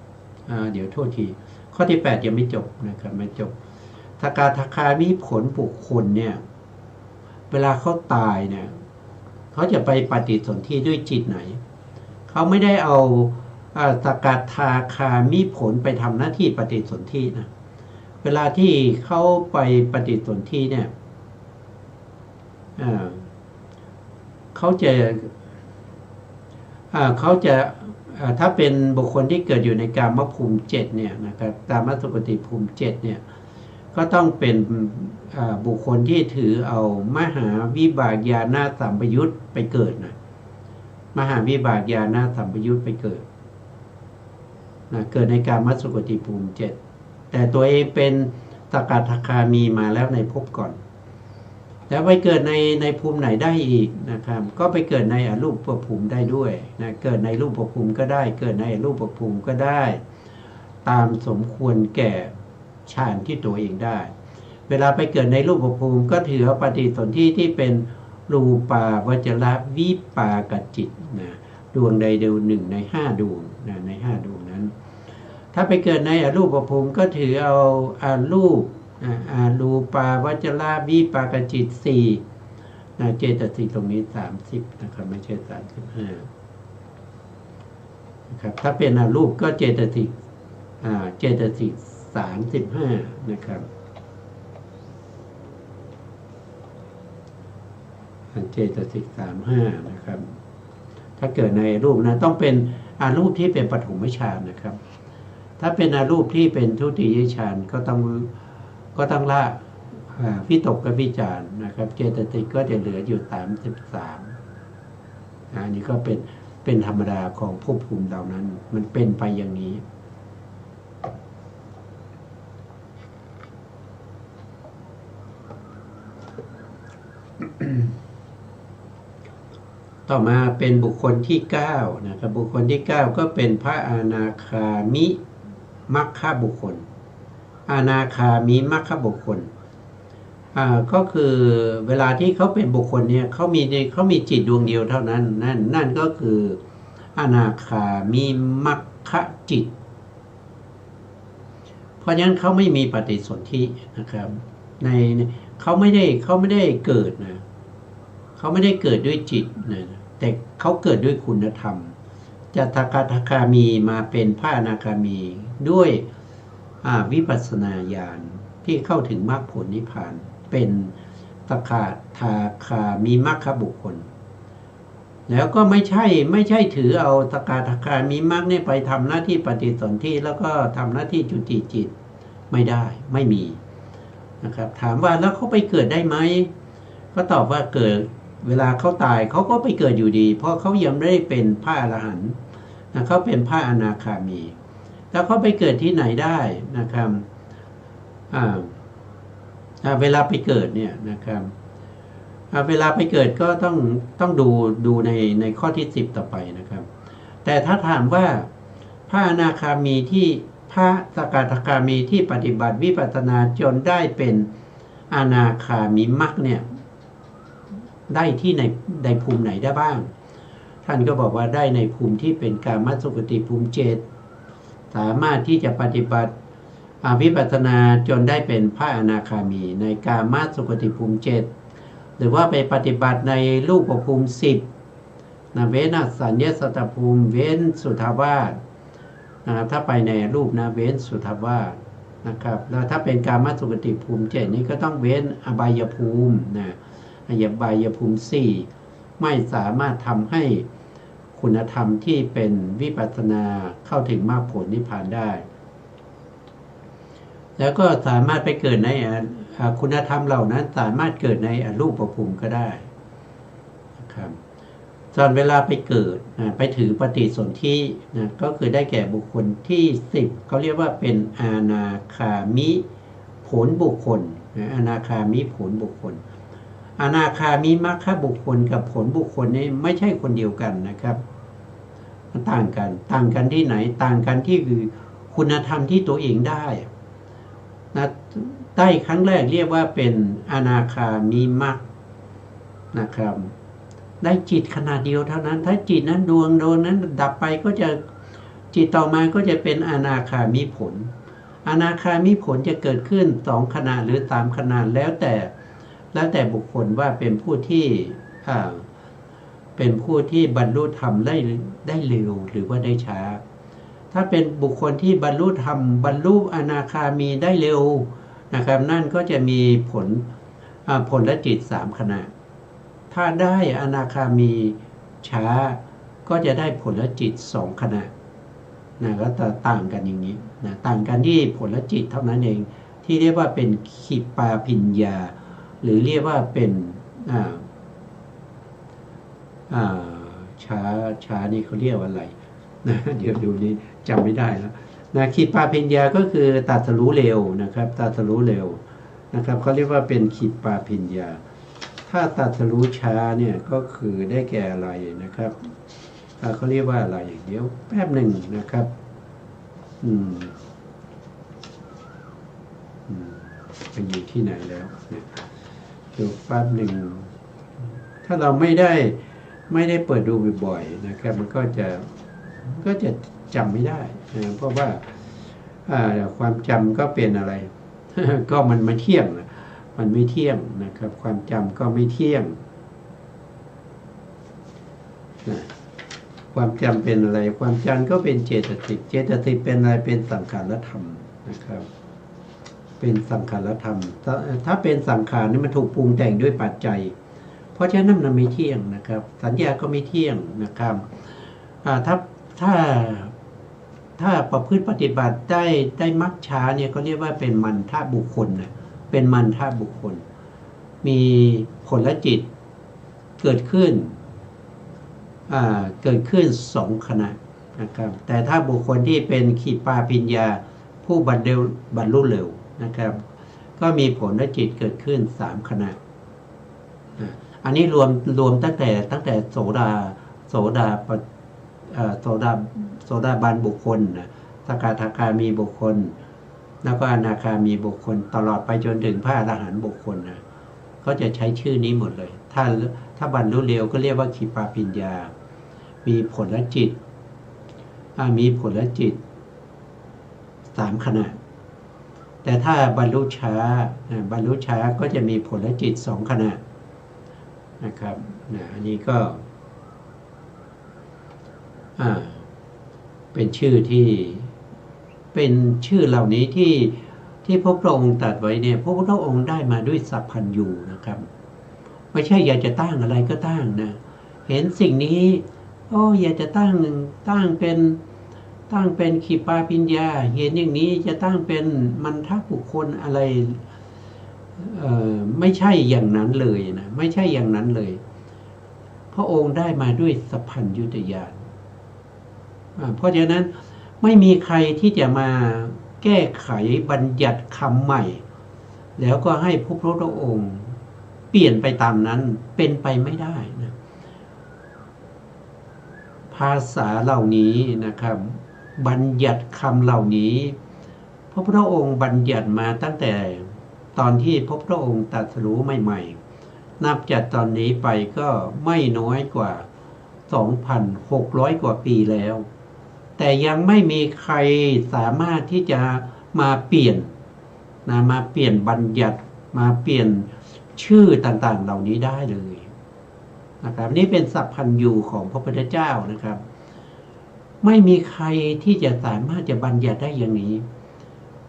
9เดี๋ยวโทษทีข้อที่8ยังไม่จบนะครับไม่จบสกทาคามีผลบุคคลเนี่ยเวลาเขาตายเนี่ยเขาจะไปปฏิสนธิด้วยจิตไหนเขาไม่ได้เอาสกทาคามีผลไปทำหน้าที่ปฏิสนธินะเวลาที่เขาไปปฏิสนธิเนี่ยเขาจะถ้าเป็นบุคคลที่เกิดอยู่ในกามภูมิ7เนี่ยนะครับกามสุขติภูมิ7เนี่ยก็ต้องเป็นบุคคลที่ถือเอามหาวิบากญาณสัมปยุตไปเกิดนะมหาวิบากญาณสัมปยุตไปเกิดนะเกิดในกามสุขติภูมิ7แต่ตัวเองเป็นสกทาคามีมาแล้วในภพก่อนแล้วไปเกิดในภูมิไหนได้อีกนะครับก็ไปเกิดในอรูปภูมิได้ด้วยนะเกิดในรูปภูมิก็ได้เกิดในอรูปภูมิก็ได้ตามสมควรแก่ฌานที่ตัวเองได้เวลาไปเกิดในรูปภูมิก็ถือปฏิสนธิที่เป็นรูปาวจรวิปากจิตนะดวงใดดวงหนึ่งใน5ดวงนะใน5ดวงนั้นถ้าไปเกิดในอรูปภูมิก็ถือเอารูปาวจรวิปากจิต4เจตสิกตรงนี้30นะครับไม่ใช่35นะครับถ้าเป็นอรูปก็เจตสิก35นะครับเจตสิก35นะครับถ้าเกิดในรูปนะต้องเป็นอรูปที่เป็นปฐมฌานนะครับถ้าเป็นอรูปที่เป็นทุติยฌานก็ต้องละวิตกกับวิจารนะครับเจตสิกก็จะเหลืออยู่33อันนี้ก็เป็นธรรมดาของภพภูมิเหล่านั้นมันเป็นไปอย่างนี้ต่อมาเป็นบุคคลที่9นะครับบุคคลที่9ก็เป็นพระอนาคามิมัคคะบุคคลอนาคามิมัคคะบุคคลก็คือเวลาที่เขาเป็นบุคคลเนี่ยเขามีจิตดวงเดียวเท่านั้นนั่นก็คืออนาคามิมัคคะจิตเพราะฉะนั้นเขาไม่มีปฏิสนธินะครับเขาไม่ได้เกิดนะเขาไม่ได้เกิดด้วยจิตนะแต่เขาเกิดด้วยคุณธรรมจะสกทาคามีมาเป็นพระอนาคามีด้วยวิปัสสนาญาณที่เข้าถึงมรรคผลนิพพานเป็นสกทาคามีมัคคะบุคคลแล้วก็ไม่ใช่ถือเอาสกทาคามีมัคเนี่ยไปทำหน้าที่ปฏิสนธิแล้วก็ทำหน้าที่จุติจิตไม่ได้ไม่มีนะครับถามว่าแล้วเขาไปเกิดได้ไหมก็ตอบว่าเกิดเวลาเขาตายเขาก็ไปเกิดอยู่ดีเพราะเขายังไม่ได้เป็นพระอรหันต์นะเขาเป็นพระอนาคามีแล้วเขาไปเกิดที่ไหนได้นะครับเวลาไปเกิดเนี่ยนะครับเวลาไปเกิดก็ต้องดูในข้อที่10ต่อไปนะครับแต่ถ้าถามว่าพระอนาคามีที่พระสกทาคามีที่ปฏิบัติวิปัสสนาจนได้เป็นอนาคามีมรรคเนี่ยได้ที่ในภูมิไหนได้บ้างถ ท่านก็บอกว่าได้ในภูมิที่เป็นกามสุขติภูมิ7สามารถที่จะปฏิบัติวิปัสสนาจนได้เป็นพระอนาคามีในกามสุขติภูมิ7หรือว่าไปปฏิบัติในรูปภูมิ10นะเว้นอสัญญสัตตภูมิเว้นสุทธาวาสนะครับถ้าไปในรูปนะเว้นสุทธาวาสนะครับแล้วถ้าเป็นกามสุขติภูมิ7นี้ก็ต้องเว้นอบายภูมินะอบายภูมิ4ไม่สามารถทำให้คุณธรรมที่เป็นวิปัสสนาเข้าถึงมรรคผลนิพพานได้แล้วก็สามารถไปเกิดในคุณธรรมเหล่านั้นสามารถเกิดในอรูปภูมิก็ได้นะครับตอนเวลาไปเกิดไปถือปฏิสนธินะก็คือได้แก่บุคคลที่10เขาเรียกว่าเป็นอนาคามิผลบุคคลอนาคามิผลบุคคลอนาคามิมรรคบุคคลกับผลบุคคลนี้ไม่ใช่คนเดียวกันนะครับมันต่างกันที่ไหนต่างกันที่คือคุณธรรมที่ตัวเองได้นะได้ครั้งแรกเรียกว่าเป็นอนาคามิมรรคนะครับได้จิตขนาดเดียวเท่านั้นถ้าจิตนั้นดวงนั้นดับไปก็จะจิตต่อมาก็จะเป็นอนาคามิผลอนาคามิผลจะเกิดขึ้น2ขณะหรือ3ขณะแล้วแต่บุคคลว่าเป็นผู้ที่บรรลุธรรมได้เร็วหรือว่าได้ช้าถ้าเป็นบุคคลที่บรรลุธรรมบรรลุอนาคามีได้เร็วนะครับนั่นก็จะมีผลและจิต3ขณะถ้าได้อนาคามีช้าก็จะได้ผลและจิต2ขณะนะก็ต่างกันอย่างนี้นะต่างกันที่ผลและจิตเท่านั้นเองที่เรียกว่าเป็นขิปาพิญญาหรือเรียกว่าเป็นช้านี่เขาเรียกว่าอะไรนะเดี๋ยวดูนี้จำไม่ได้แล้วนะขิปาพิญญาก็คือตรัสรู้เร็วนะครับตรัสรู้เร็วนะครับเขาเรียกว่าเป็นขิปาพิญญาถ้าตรัสรู้ช้าเนี่ยก็คือได้แก่อะไรนะครับเขาเรียกว่าอะไรอย่างเดียวแป๊บหนึ่งนะครับเป็นอยู่ที่ไหนแล้วเนี่ยดูแป๊บหนึ่งถ้าเราไม่ได้เปิดดูบ่อยๆนะครับมันก็จะจำไม่ได้นะเพราะว่าความจำก็เป็นอะไร ก็มันไม่เที่ยงมันไม่เที่ยงนะครับความจำก็ไม่เที่ยงนะความจำเป็นอะไรความจำก็เป็นเจตสิกเป็นอะไรเป็นสังขารธรรมนะครับเป็นสังขารธรรมถ้าเป็นสังขารนี่มันถูกปรุงแต่งด้วยปัจจัยเพราะฉะนั้นมันไม่เที่ยงนะครับสัญญาก็ไม่เที่ยงนะครับถ้าประพฤติปฏิบัติได้มรรคช้าเนี่ยก็เรียกว่าเป็นมันทะบุคคลนะเป็นมันทะบุคคลมีผลและจิตเกิดขึ้น2ขณะนะครับแต่ถ้าบุคคลที่เป็นขิปาพิญญาผู้บรรลุเร็วนะครับก็มีผลและจิตเกิดขึ้น3ขณะอันนี้รวมตั้งแต่โสดาบันบุคคลสกทาคามีบุคคลแล้วก็อนาคามีบุคคลตลอดไปจนถึงพระอรหันต์บุคคลนะก็จะใช้ชื่อนี้หมดเลยถ้าบรรลุเร็วก็เรียกว่าขิปาพิญญามีผลและจิต3ขณะแต่ถ้าบรรลุช้าก็จะมีผลและจิต2ขณะนะครับอันนี้ก็เป็นชื่อเหล่านี้ที่พระพุทธองค์ตรัสไว้เนี่ยพระพุทธองค์ได้มาด้วยสัพพัญญูนะครับไม่ใช่อยากจะตั้งอะไรก็ตั้งนะเห็นสิ่งนี้อยากจะตั้งเป็นขิปาพิญญาเห็นอย่างนี้จะตั้งเป็นมันทะบุคคลอะไรไม่ใช่อย่างนั้นเลยนะไม่ใช่อย่างนั้นเลยพระองค์ได้มาด้วยสัพพัญญุตญาณเพราะฉะนั้นไม่มีใครที่จะมาแก้ไขบัญญัติคำใหม่แล้วก็ให้พระพุทธองค์เปลี่ยนไปตามนั้นเป็นไปไม่ได้นะภาษาเหล่านี้นะครับบัญญัติคำเหล่านี้พระพุทธองค์บัญญัติมาตั้งแต่ตอนที่พระพุทธองค์ตรัสรู้ใหม่ๆนับจากตอนนี้ไปก็ไม่น้อยกว่า 2,600 กว่าปีแล้วแต่ยังไม่มีใครสามารถที่จะมาเปลี่ยนมาเปลี่ยนบัญญัติมาเปลี่ยนชื่อต่างๆเหล่านี้ได้เลยนะครับนี่เป็นสัพพัญญูของพระพุทธเจ้านะครับไม่มีใครที่จะสามารถจะบัญญัติได้อย่างนี้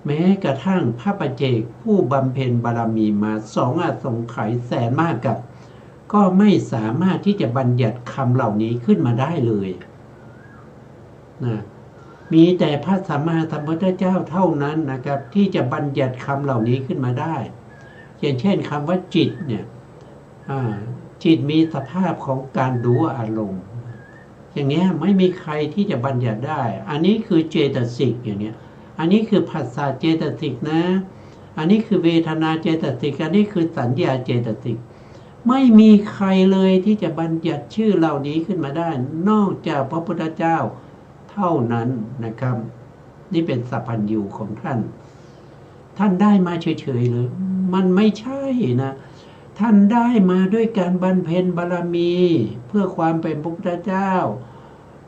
แม้กระทั่งพระปัจเจกผู้บำเพ็ญบารมีมา2 อสงไขยแสนมากกับก็ไม่สามารถที่จะบัญญัติคำเหล่านี้ขึ้นมาได้เลยนะมีแต่พระสัมมาสัมพุทธเจ้าเท่านั้นนะครับที่จะบัญญัติคำเหล่านี้ขึ้นมาได้อย่างเช่นคำว่าจิตเนี่ยจิตมีสภาพของการรู้อารมณ์อย่างเงี้ยไม่มีใครที่จะบัญญัติได้อันนี้คือเจตสิกอย่างเนี้ยอันนี้คือผัสสะเจตสิกนะอันนี้คือเวทนาเจตสิกอันนี้คือสัญญาเจตสิกไม่มีใครเลยที่จะบัญญัติชื่อเหล่านี้ขึ้นมาได้นอกจากพระพุทธเจ้าเท่านั้นนะครับนี่เป็นสัพพัญญูของท่านได้มาเฉยๆเลยมันไม่ใช่นะท่านได้มาด้วยการบำเพ็ญบารมีเพื่อความเป็นพระพุทธเจ้า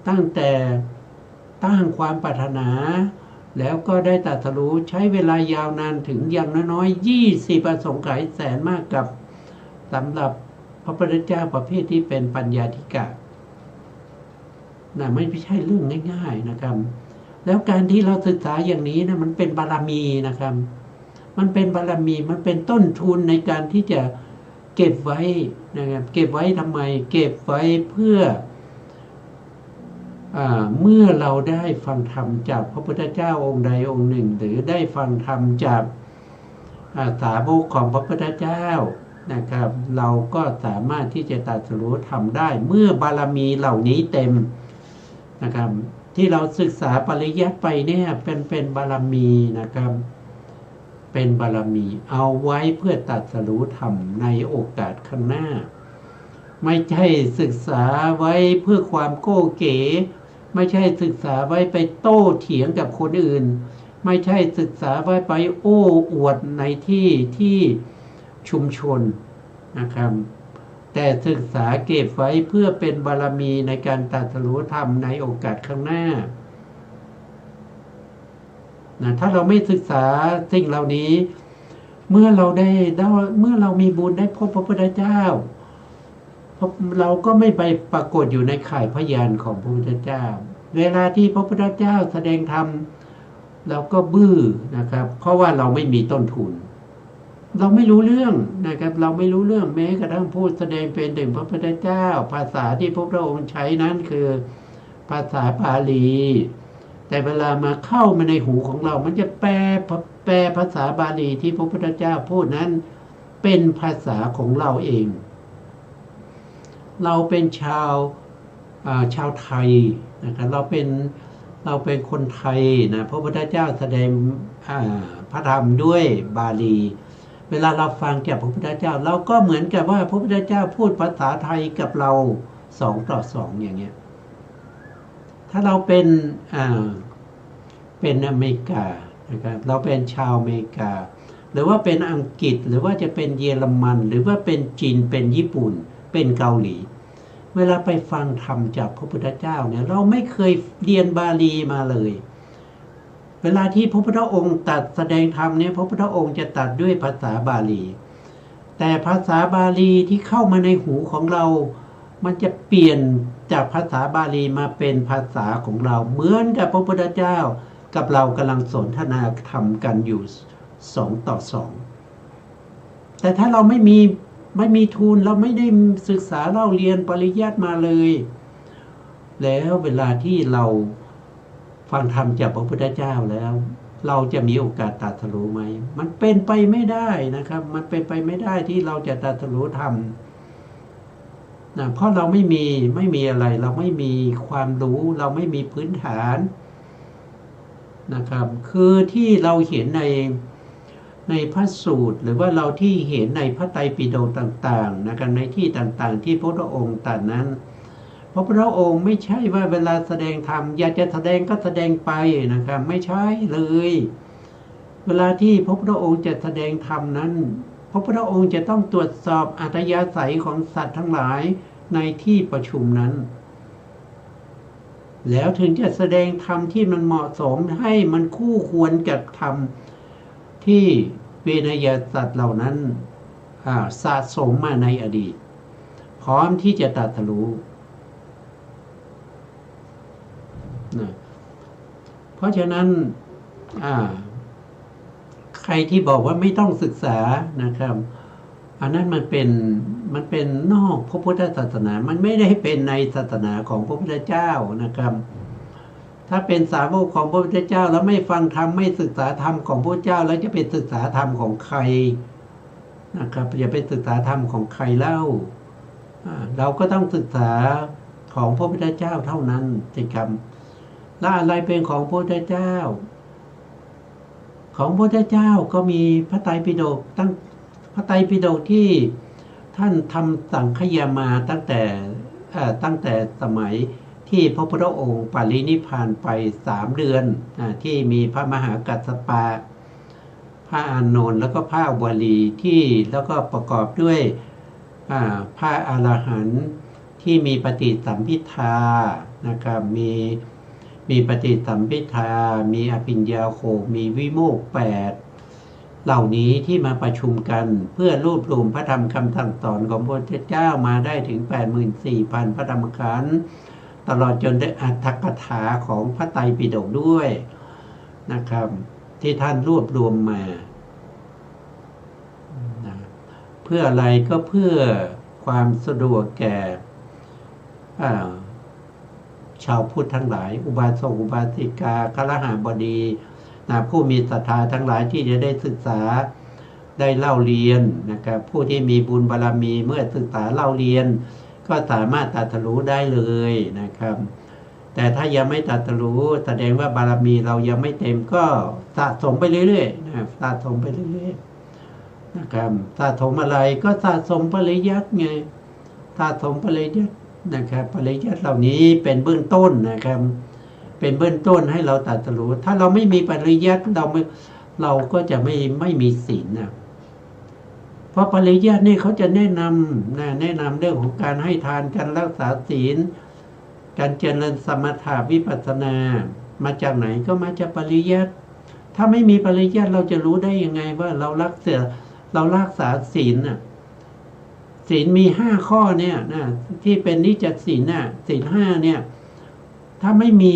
ตั้งแต่ตั้งความปรารถนาแล้วก็ได้ตรัสรู้ใช้เวลายาวนานถึงอย่างน้อยๆ20 อสงไขยแสนมากกับสำหรับพระพุทธเจ้าประเภทที่เป็นปัญญาธิกะไม่ใช่เรื่องง่ายๆนะครับแล้วการที่เราศึกษาอย่างนี้นะมันเป็นบารมีนะครับมันเป็นบารมีมันเป็นต้นทุนในการที่จะเก็บไว้นะครับเก็บไว้ทำไมเก็บไว้เพื่อเมื่อเราได้ฟังธรรมจากพระพุทธเจ้าองค์ใดองค์หนึ่งหรือได้ฟังธรรมจากสาวกของพระพุทธเจ้านะครับเราก็สามารถที่จะตรัสรู้ธรรมได้เมื่อบารมีเหล่านี้เต็มนะครับที่เราศึกษาปริยัติไปเนี่ยเป็นบารมีนะครับเป็นบารมีเอาไว้เพื่อตรัสรู้ธรรมในโอกาสข้างหน้าไม่ใช่ศึกษาไว้เพื่อความโก้เก๋ไม่ใช่ศึกษาไว้ไปโต้เถียงกับคนอื่นไม่ใช่ศึกษาไว้ไปโอ้อวดในที่ชุมชนนะครับแต่ศึกษาเก็บไว้เพื่อเป็นบารมีในการตรัสรู้ธรรมในโอกาสข้างหน้าถ้าเราไม่ศึกษาสิ่งเหล่านี้เมื่อเรามีบุญได้พบพระพุทธเจ้าเราก็ไม่ไปปรากฏอยู่ในข่ายพยานของพระพุทธเจ้าเวลาที่พระพุทธเจ้าแสดงธรรมเราก็บื้อนะครับเพราะว่าเราไม่มีต้นทุนเราไม่รู้เรื่องนะครับเราไม่รู้เรื่องแม้กระทั่งพูดแสดงเป็นถึงพระพุทธเจ้าภาษาที่พระพุทธองค์ใช้นั้นคือภาษาบาลีแต่เวลามาเข้ามาในหูของเรามันจะแปลภาษาบาลีที่พระพุทธเจ้าพูดนั้นเป็นภาษาของเราเองเราเป็นชาวไทยนะครับเราเป็นคนไทยนะพระพุทธเจ้าแสดงพระธรรมด้วยบาลีเวลาเราฟังจากพระพุทธเจ้าเราก็เหมือนกับว่าพระพุทธเจ้าพูดภาษาไทยกับเรา2 ต่อ 2อย่างเงี้ยถ้าเราเป็นอเมริกานะครับเราเป็นชาวอเมริกาหรือว่าเป็นอังกฤษหรือว่าจะเป็นเยอรมันหรือว่าเป็นจีนเป็นญี่ปุ่นเป็นเกาหลีเวลาไปฟังธรรมจากพระพุทธเจ้าเนี่ยเราไม่เคยเรียนบาลีมาเลยเวลาที่พระพุทธองค์ตรัสแสดงธรรมเนี่ยพระพุทธองค์จะตรัสด้วยภาษาบาลีแต่ภาษาบาลีที่เข้ามาในหูของเรามันจะเปลี่ยนจากภาษาบาลีมาเป็นภาษาของเราเหมือนกับพระพุทธเจ้ากับเรากำลังสนทนาธรรมกันอยู่2 ต่อ 2แต่ถ้าเราไม่มีทุนเราไม่ได้ศึกษาเล่าเรียนปริยัติมาเลยแล้วเวลาที่เราฟังธรรมจากพระพุทธเจ้าแล้วเราจะมีโอกาสตรัสรู้ไหมมันเป็นไปไม่ได้นะครับมันเป็นไปไม่ได้ที่เราจะตรัสรู้ธรรมเพราะเราไม่มีอะไรเราไม่มีความรู้เราไม่มีพื้นฐานนะครับคือที่เราเห็นในพระสูตรหรือว่าเราที่เห็นในพระไตรปิฎกต่างๆนะครับในที่ต่างๆที่พระพุทธองค์ตรัสนั้นพระพุทธองค์ไม่ใช่ว่าเวลาแสดงธรรมอยากจะแสดงก็แสดงไปนะครับไม่ใช่เลยเวลาที่พระพุทธองค์จะแสดงธรรมนั้นพระพุทธองค์จะต้องตรวจสอบอัธยาศัยของสัตว์ทั้งหลายในที่ประชุมนั้น แล้วถึงจะแสดงธรรมที่มันเหมาะสมให้มันคู่ควรกับธรรมที่เวนยสัตว์เหล่านั้นสะสมมาในอดีตพร้อมที่จะตรัสรู้นะเพราะฉะนั้นใครที่บอกว่าไม่ต้องศึกษานะครับอันนั้นมันเป็นนอกพระพุทธศาสนามันไม่ได้เป็นในศาสนาของพระพุทธเจ้านะครับถ้าเป็นสาวกของพระพุทธเจ้าแล้วไม่ฟังธรรมไม่ศึกษาธรรมของพระเจ้าแล้วจะไปศึกษาธรรมของใครนะครับอย่าไปศึกษาธรรมของใครเล่าเราก็ต้องศึกษาของพระพุทธเจ้าเท่านั้นสิครับและอะไรเป็นของพระพุทธเจ้าของพระพุทธเจ้าก็มีพระไตรปิฎกพระไตรปิฎกที่ท่านทำสังคยามาตั้งแต่สมัยที่พระพุทธองค์ปรินิพพานไป3 เดือนที่มีพระมหากัสสปะพระอานนท์แล้วก็พระอุบาลีที่แล้วก็ประกอบด้วยพระอรหันต์ที่มีปฏิสัมภิทานะครับมีปฏิสัมภิทามีอภิญญา6มีวิโมกข์8เหล่านี้ที่มาประชุมกันเพื่อรวบรวมพระธรรมคำสั่งสอนของพระพุทธเจ้ามาได้ถึง 84,000 พระธรรมขันธ์ตลอดจนได้อรรถกถาของพระไตรปิฎกด้วยนะครับที่ท่านรวบรวมมาเพื่ออะไรก็เพื่อความสะดวกแก่ชาวพุทธทั้งหลายอุบาสกอุบาสิกาคฤหัสบดีผู้มีศรัทธาทั้งหลายที่จะได้ศึกษาได้เล่าเรียนนะครับผู้ที่มีบุญบารมีเมื่อศึกษาเล่าเรียนก็สามารถตรัสรู้ได้เลยนะครับแต่ถ้ายังไม่ตรัสรู้แสดงว่าบารมีเรายังไม่เต็มก็สะสมไปเรื่อยๆนะสะสมไปเรื่อยๆนะครับสะสมอะไรก็สะสมปริยัติไงสะสมปริยัตินะครับปริยัติเหล่านี้เป็นเบื้องต้นนะครับเป็นเบื้องต้นให้เราตรัสรู้ถ้าเราไม่มีปริยัติเราก็จะไม่มีศีลนะเพราะปริยัตินี่เขาจะแนะนำเรื่องของการให้ทานการรักษาศีลการเจริญสมถะวิปัสสนามาจากไหนก็มาจากปริยัติถ้าไม่มีปริยัติเราจะรู้ได้ยังไงว่าเรารักษาศีลน่ะศีลมี5 ข้อเนี่ยนะที่เป็นนิจจศีลน่ะศีล5เนี่ยถ้าไม่มี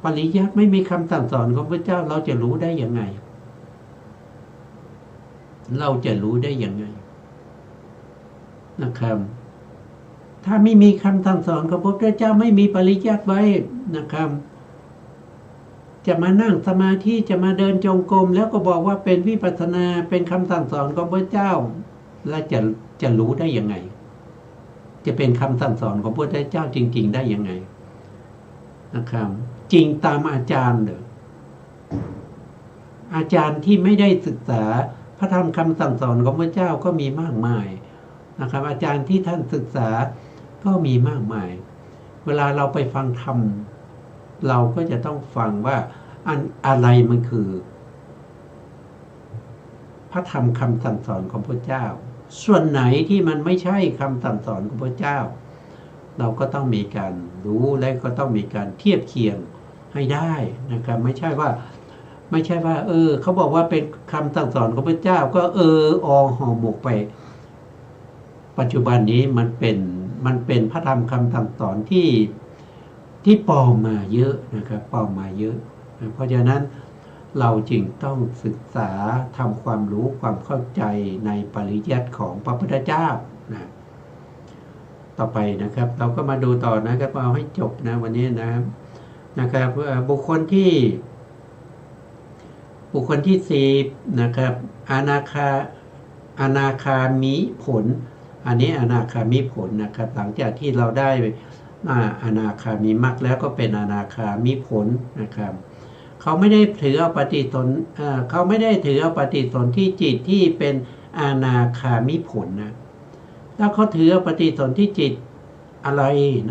ปริยัติไม่มีคำสั่งสอนของพระเจ้าเราจะรู้ได้ยังไงนะครับถ้าไม่มีคำสั่งสอนของพระเจ้าไม่มีปริยัติไว้นะครับจะมานั่งสมาธิจะมาเดินจงกรมแล้วก็บอกว่าเป็นวิปัสสนาเป็นคำสั่งสอนของพระเจ้าแล้วจะรู้ได้ยังไงจะเป็นคำสั่งสอนของพระเจ้าจริงๆได้ยังไงนะครับจริงตามอาจารย์เลยอาจารย์ที่ไม่ได้ศึกษาพระธรรมคำสั่งสอนของพระเจ้าก็มีมากมายนะครับอาจารย์ที่ท่านศึกษาก็มีมากมายเวลาเราไปฟังธรรมเราก็จะต้องฟังว่าอะไรมันคือพระธรรมคำสั่งสอนของพระเจ้าส่วนไหนที่มันไม่ใช่คำสั่งสอนของพระเจ้าเราก็ต้องมีการรู้และก็ต้องมีการเทียบเคียงให้ได้นะครับไม่ใช่ว่าเขาบอกว่าเป็นคำสั่งสอนของพระเจ้าก็ห่อหมกไปปัจจุบันนี้มันเป็นพระธรรมคำสั่งสอนที่ปลอมมาเยอะนะครับปลอมมาเยอะเพราะฉะนั้นเราจึงต้องศึกษาทำความรู้ความเข้าใจในปริยัติของพระพุทธเจ้านะต่อไปนะครับเราก็มาดูต่อนะครับเอาให้จบนะวันนี้นะครับบุคคลที่10นะครับอนาคามิผลอันนี้อนาคามิผลนะครับหลังจากที่เราได้อนาคามิมรรคแล้วก็เป็นอนาคามิผลนะครับเขาไม่ได้ถือเอาปฏิสนธิจิตที่เป็นอนาคามิผลนะแล้วเขาถือเอาปฏิสนธิจิตอะไร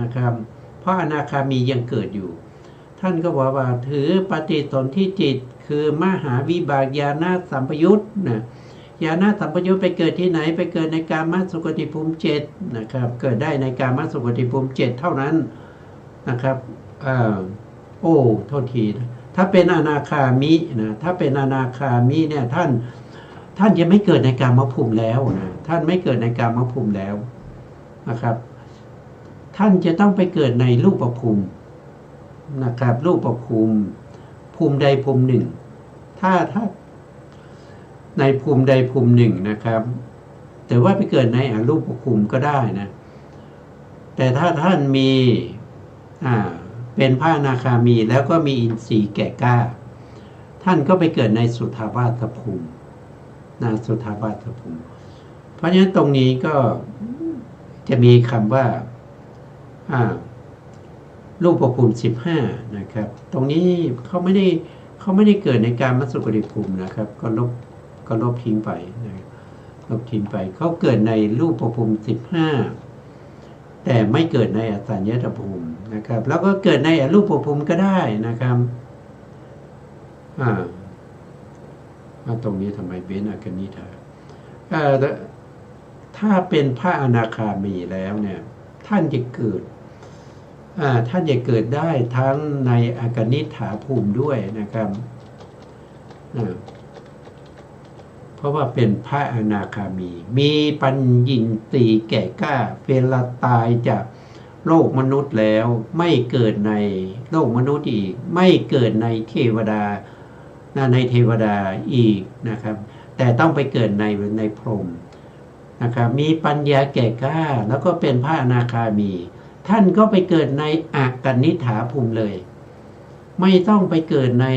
นะครับเพราะอนาคามียังเกิดอยู่ท่านก็บอกว่าถือปฏิสนธิจิตคือมหาวิบากญาณสัมปยุตนะญาณสัมปยุตไปเกิดที่ไหนไปเกิดในกามสุขติภูมิ7นะครับเกิดได้ในกามสุขติภูมิ7เท่านั้นนะครับ อ่าโอ้โทษทีนะถ้าเป็นอนาคามินะถ้าเป็นอนาคามิเนี่ยท่านจะไม่เกิดในกามภูมิแล้วนะท่านไม่เกิดในกามภูมิแล้วนะครับ ท่านจะต้องไปเกิดในรูปภูมินะครับรูปภูมิภูมิใดภูมิหนึ่งถ้าในภูมิใดภูมิหนึ่งนะครับแต่ว่าไปเกิดในอรูปภูมิก็ได้นะแต่ถ้าท่านมีเป็นพระอนาคามีแล้วก็มีอินทรีย์แก่กล้าท่านก็ไปเกิดในสุทธาวาสภูมิสุทธาวาสภูมิเพราะฉะนั้นตรงนี้ก็จะมีคำว่ารูปภูมิ15นะครับตรงนี้เขาไม่ได้เกิดในการมัสสุปฏิภูมินะครับก็ลบทิ้งไปนะลบทิ้งไปเขาเกิดในรูปภูมิ15แต่ไม่เกิดในอสัญญตภูมินะครับแล้วก็เกิดในอรูปภูมิก็ได้นะครับตรงนี้ทำไมเว้นอากนิธาถ้าเป็นพระอนาคามีแล้วเนี่ยท่านจะเกิดได้ทั้งในอากนิฐาภูมิด้วยนะครับเพราะว่าเป็นพระอนาคามีปัญญินทรีย์แก่กล้าเวลาตายจากโลกมนุษย์แล้วไม่เกิดในโลกมนุษย์อีกไม่เกิดในเทวดาอีกนะครับแต่ต้องไปเกิดในพรหมนะครับมีปัญญาแก่กล้าแล้วก็เป็นพระอนาคามีท่านก็ไปเกิดในอากนิฐาภูมิเลยไม่ต้องไปเกิดใน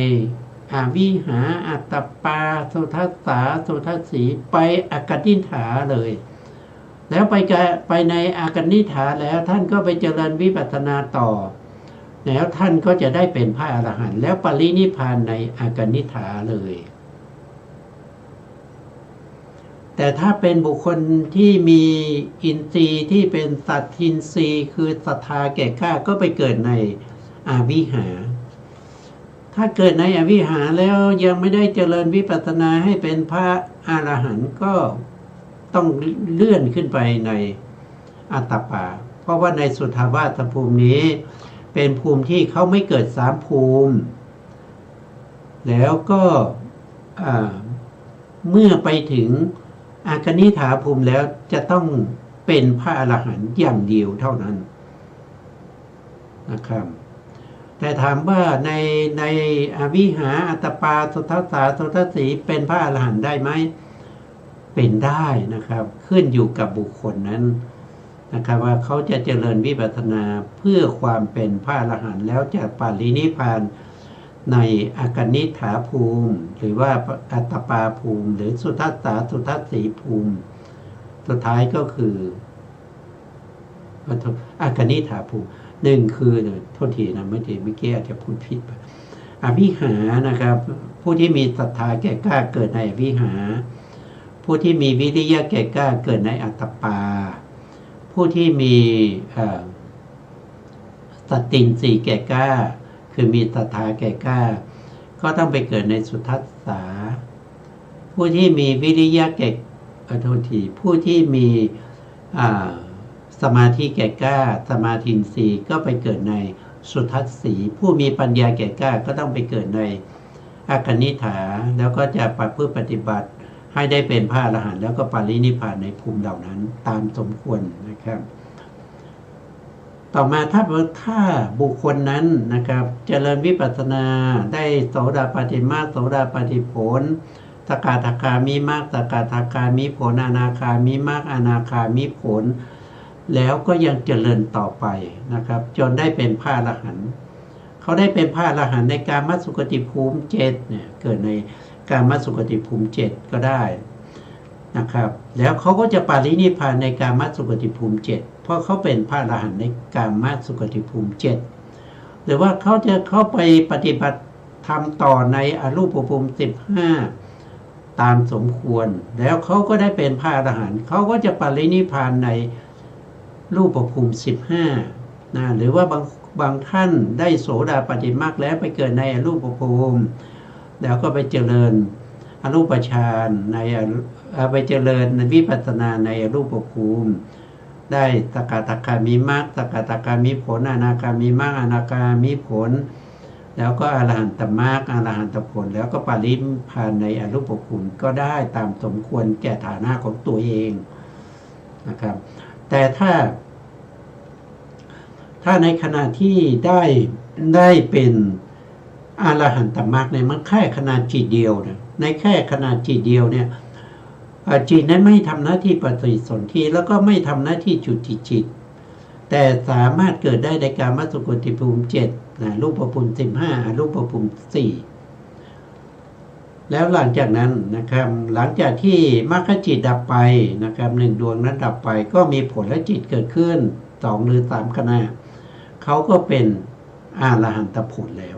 อาวิหาอัตตปาสุทัสสาสุทัสสีไปอากนิฐาเลยแล้วไปในอากนิฐาแล้วท่านก็ไปเจริญวิปัสสนาต่อแล้วท่านก็จะได้เป็นพระอรหันต์แล้วปรินิพพานในอากนิฐาเลยแต่ถ้าเป็นบุคคลที่มีอินทรีย์ที่เป็นสัตทินทรีย์คือศรัทธาแก่กล้าก็ไปเกิดในอวิหาถ้าเกิดในอวิหาแล้วยังไม่ได้เจริญวิปัสสนาให้เป็นพระอรหันต์ก็ต้องเลื่อนขึ้นไปในอัตตปาเพราะว่าในสุทธาวาสภูมินี้เป็นภูมิที่เขาไม่เกิด3ภูมิแล้วก็เมื่อไปถึงอากนิฐาภูมิแล้วจะต้องเป็นพระอรหันต์อย่างเดียวเท่านั้นนะครับแต่ถามว่าในอวิหาอัตตปาสุทัสสาสุทัสสีเป็นพระอรหันต์ได้ไหมเป็นได้นะครับขึ้นอยู่กับบุคคลนั้นนะครับว่าเขาจะเจริญวิปัสสนาเพื่อความเป็นพระอรหันต์แล้วจะปรินิพพานในอากนิฐาภูมิหรือว่าอัตตปาภูมิหรือสุทัสสาสุทัสสีภูมิสุดท้ายก็คืออากนิฐาภูมิหนึ่งคือโทษทีนะเมื่อกี้อาจจะพูดผิดไปอวิหานะครับผู้ที่มีศรัทธาแก่กล้าเกิดในอวิหาผู้ที่มีวิริยะแก่กล้าเกิดในอัตตปาผู้ที่มีสัตตินทรีย์แก่กล้าคือมีศรัทธาแก่กล้าก็ต้องไปเกิดในสุทัสสาผู้ที่มีวิริยะแก่โทษทีผู้ที่มีสมาธิแก่กล้าสมาธินทรีย์ก็ไปเกิดในสุทัสสีผู้มีปัญญาแก่กล้าก็ต้องไปเกิดในอากนิฐาแล้วก็จะประพฤติปฏิบัติให้ได้เป็นพระอรหันต์แล้วก็ปรินิพพานในภูมิเหล่านั้นตามสมควรนะครับต่อมาถ้าบุคคลนั้นนะครับเจริญวิปัสสนาได้โสดาปัตติมรรคโสดาปัตติผลสกทาคามิมรรคสกทาคามิผลอนาคามิมรรคอนาคามิผลแล้วก็ยังเจริญต่อไปนะครับจนได้เป็นพระอรหันต์เขาได้เป็นพระอรหันต์ในกามสุขติภูมิ7เนี่ยเกิดในกามสุขติภูมิ7ก็ได้นะครับแล้วเขาก็จะปรินิพพานในกามสุขติภูมิ7เพราะเขาเป็นพระอรหันต์ในกามสุขติภูมิ7หรือว่าเขาจะเข้าไปปฏิบัติธรรมต่อในอรูปภูมิ15ตามสมควรแล้วเขาก็ได้เป็นพระอรหันต์เขาก็จะปรินิพพานในรูปภูมิ15หรือว่าบางท่านได้โสดาปัตติมรรคแล้วไปเกิดในอรูปภูมิแล้วก็ไปเจริญอรูปฌานไปเจริญวิปัสสนาในอรูปภูมิ ได้สกทาคามิมรรคสกทาคามิผลอนาคามิมรรคอนาคามิผลแล้วก็อรหันตมรรคอรหันตผลแล้วก็ปรินิพพานในอรูปภูมิก็ได้ตามสมควรแก่ฐานะของตัวเองนะครับแต่ถ้าในขณะที่ได้เป็นอรหันตมรรคเนี่ยมันแค่ขนาดจิตเดียวนะในแค่ขนาดจิตเดียวเนี่ยจิตนั้นไม่ทำหน้าที่ปฏิสนธิแล้วก็ไม่ทำหน้าที่จุติจิตแต่สามารถเกิดได้ในกามสุขติภูมิ7นะรูปภูมิ15อรูปภูมิ4แล้วหลังจากนั้นนะครับหลังจากที่มรรคจิตดับไปนะครับ1ดวงนั้นดับไปก็มีผลและจิตเกิดขึ้น2หรือ3ขณะเขาก็เป็นอรหันตผลแล้ว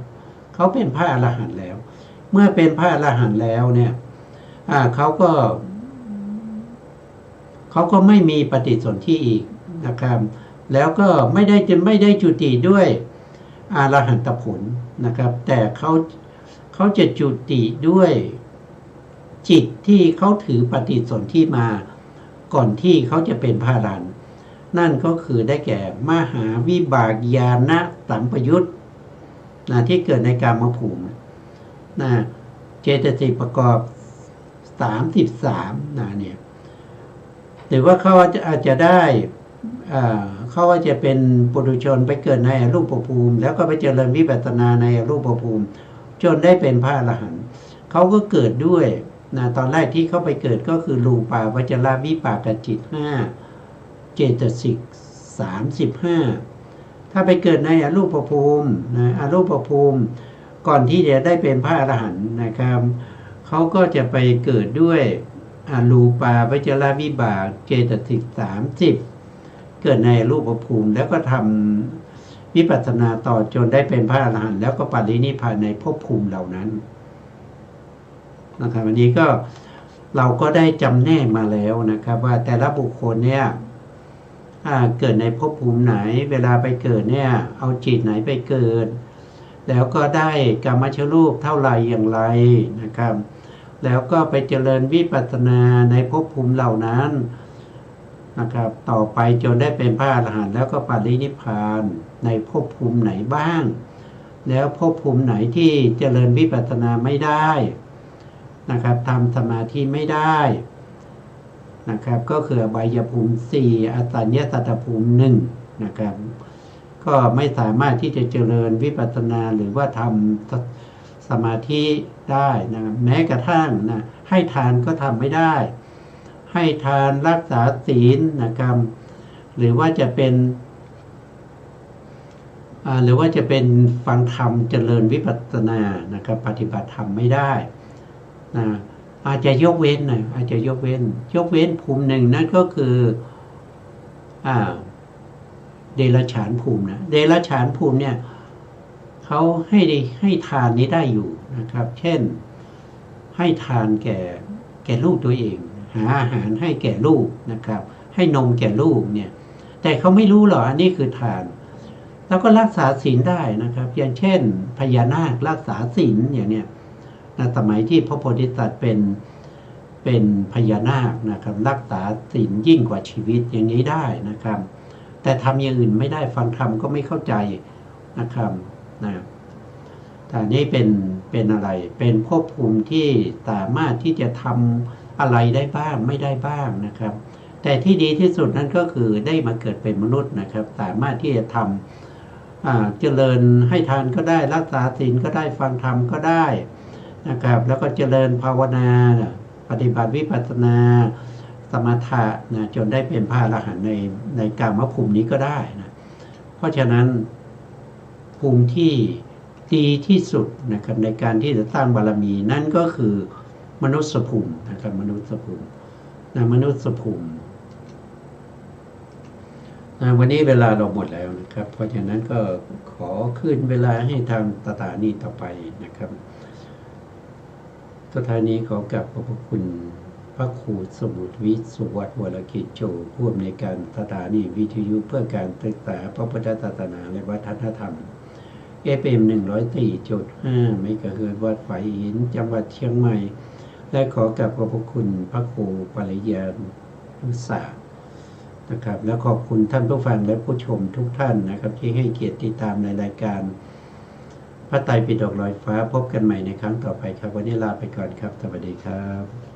เขาเป็นพระอรหันต์แล้วเมื่อเป็นพระอรหันต์แล้วเนี่ยเขาก็ไม่มีปฏิสนธิอีกนะครับแล้วก็ไม่ได้จุติด้วยอรหันตผลนะครับแต่เขาจะจุติด้วยจิตที่เขาถือปฏิสนธิมาก่อนที่เขาจะเป็นพระอรหันต์นั่นก็คือได้แก่มหาวิบากญาณสัมปยุตนะที่เกิดในกามภูมินะเจตสิกประกอบ33นะเนี่ยหรือว่าเขาอาจจะได้เขาว่าจะเป็นปุถุชนไปเกิดในอรูปภูมิแล้วก็ไปเจริญวิปัสสนาในอรูปภูมิจนได้เป็นพระอรหันต์เขาก็เกิดด้วยนะตอนแรกที่เขาไปเกิดก็คือรูปาวจรวิปากจิต5เจตสิก35ถ้าไปเกิดในอรูปภูมินะอรูปภูมิก่อนที่จะได้เป็นพระอรหันต์นะครับเขาก็จะไปเกิดด้วยรูปาวจรวิบากเจตสิก30เกิดในรูปภูมิแล้วก็ทำวิปัสสนาต่อจนได้เป็นพระอรหันต์แล้วก็ปรินิพพานในภพภูมิเหล่านั้นนะครับวันนี้ก็เราก็ได้จำแนกมาแล้วนะครับว่าแต่ละบุคคลเนี่ยเกิดในภพภูมิไหนเวลาไปเกิดเนี่ยเอาจิตไหนไปเกิดแล้วก็ได้กามชรูปเท่าไหร่อย่างไรนะครับแล้วก็ไปเจริญวิปัสสนาในภพภูมิเหล่านั้นนะครับต่อไปจนได้เป็นพระอรหันต์แล้วก็ปรินิพพานในภพภูมิไหนบ้างแล้วภพภูมิไหนที่เจริญวิปัสสนาไม่ได้นะครับทำสมาธิไม่ได้นะครับก็คืออบายภูมิ4อสัญญสัตตภูมิ1นะครับก็ไม่สามารถที่จะเจริญวิปัสสนาหรือว่าทำสมาธิได้นะแม้กระทั่งนะให้ทานก็ทำไม่ได้ให้ทานรักษาศีลนะครับหรือว่าจะเป็นฟังธรรมเจริญวิปัสสนานะครับปฏิบัติธรรมไม่ได้นะอาจจะยกเว้นนะอาจจะยกเว้นภูมิหนึ่งนั่นก็คือเดรัจฉานภูมินะเดรัจฉานภูมิเนี่ยเขาให้ทานนี้ได้อยู่นะครับเช่นให้ทานแก่ลูกตัวเองหาอาหารให้แก่ลูกนะครับให้นมแก่ลูกเนี่ยแต่เขาไม่รู้หรอกอันนี้คือทานแล้วก็รักษาศีลได้นะครับอย่างเช่นพญานาครักษาศีลอย่างเนี้ยในสมัยที่พระโพธิสัตว์เป็นพญานาคนะครับรักษาศีลยิ่งกว่าชีวิตอย่างนี้ได้นะครับแต่ทำอย่างอื่นไม่ได้ฟังธรรมก็ไม่เข้าใจนะครับนะแต่นี่เป็นอะไรเป็นภพภูมิที่สามารถที่จะทำอะไรได้บ้างไม่ได้บ้างนะครับแต่ที่ดีที่สุดนั่นก็คือได้มาเกิดเป็นมนุษย์นะครับสามารถที่จะทำเจริญให้ทานก็ได้รักษาศีลก็ได้ฟังธรรมก็ได้นะครับแล้วก็เจริญภาวนาปฏิบัติวิปัสสนาสมถะนะจนได้เป็นพระอรหันต์ในกามภูมินี้ก็ได้นะเพราะฉะนั้นภูมิที่ดีที่สุดนะครับในการที่จะสร้างบารมีนั่นก็คือมนุษยภูมินะครับมนุษยภูมิวันนี้เวลาเราหมดแล้วนะครับเพราะฉะนั้นก็ขอคืนเวลาให้ทางสถานีต่อไปนะครับสถานีขอกราบขอบพระคุณพระครูสมุทรวิสุวัฒน์วรกิจโจผู้อำนวยการสถานีวิทยุเพื่อการศึกษาพระพุทธศาสนาและวัฒนธรรม FM 104.5 เมกะเฮิรตซ์วัดฝายหินจังหวัดเชียงใหม่และขอกราบขอบพระคุณพระครูปริยานุสา นะครับ แล้วขอบคุณท่านผู้ฟังและผู้ชมทุกท่านนะครับ ที่ให้เกียรติติดตามในรายการพระไตรปิฎกลอยฟ้าพบกันใหม่ในครั้งต่อไปครับวันนี้ลาไปก่อนครับสวัสดีครับ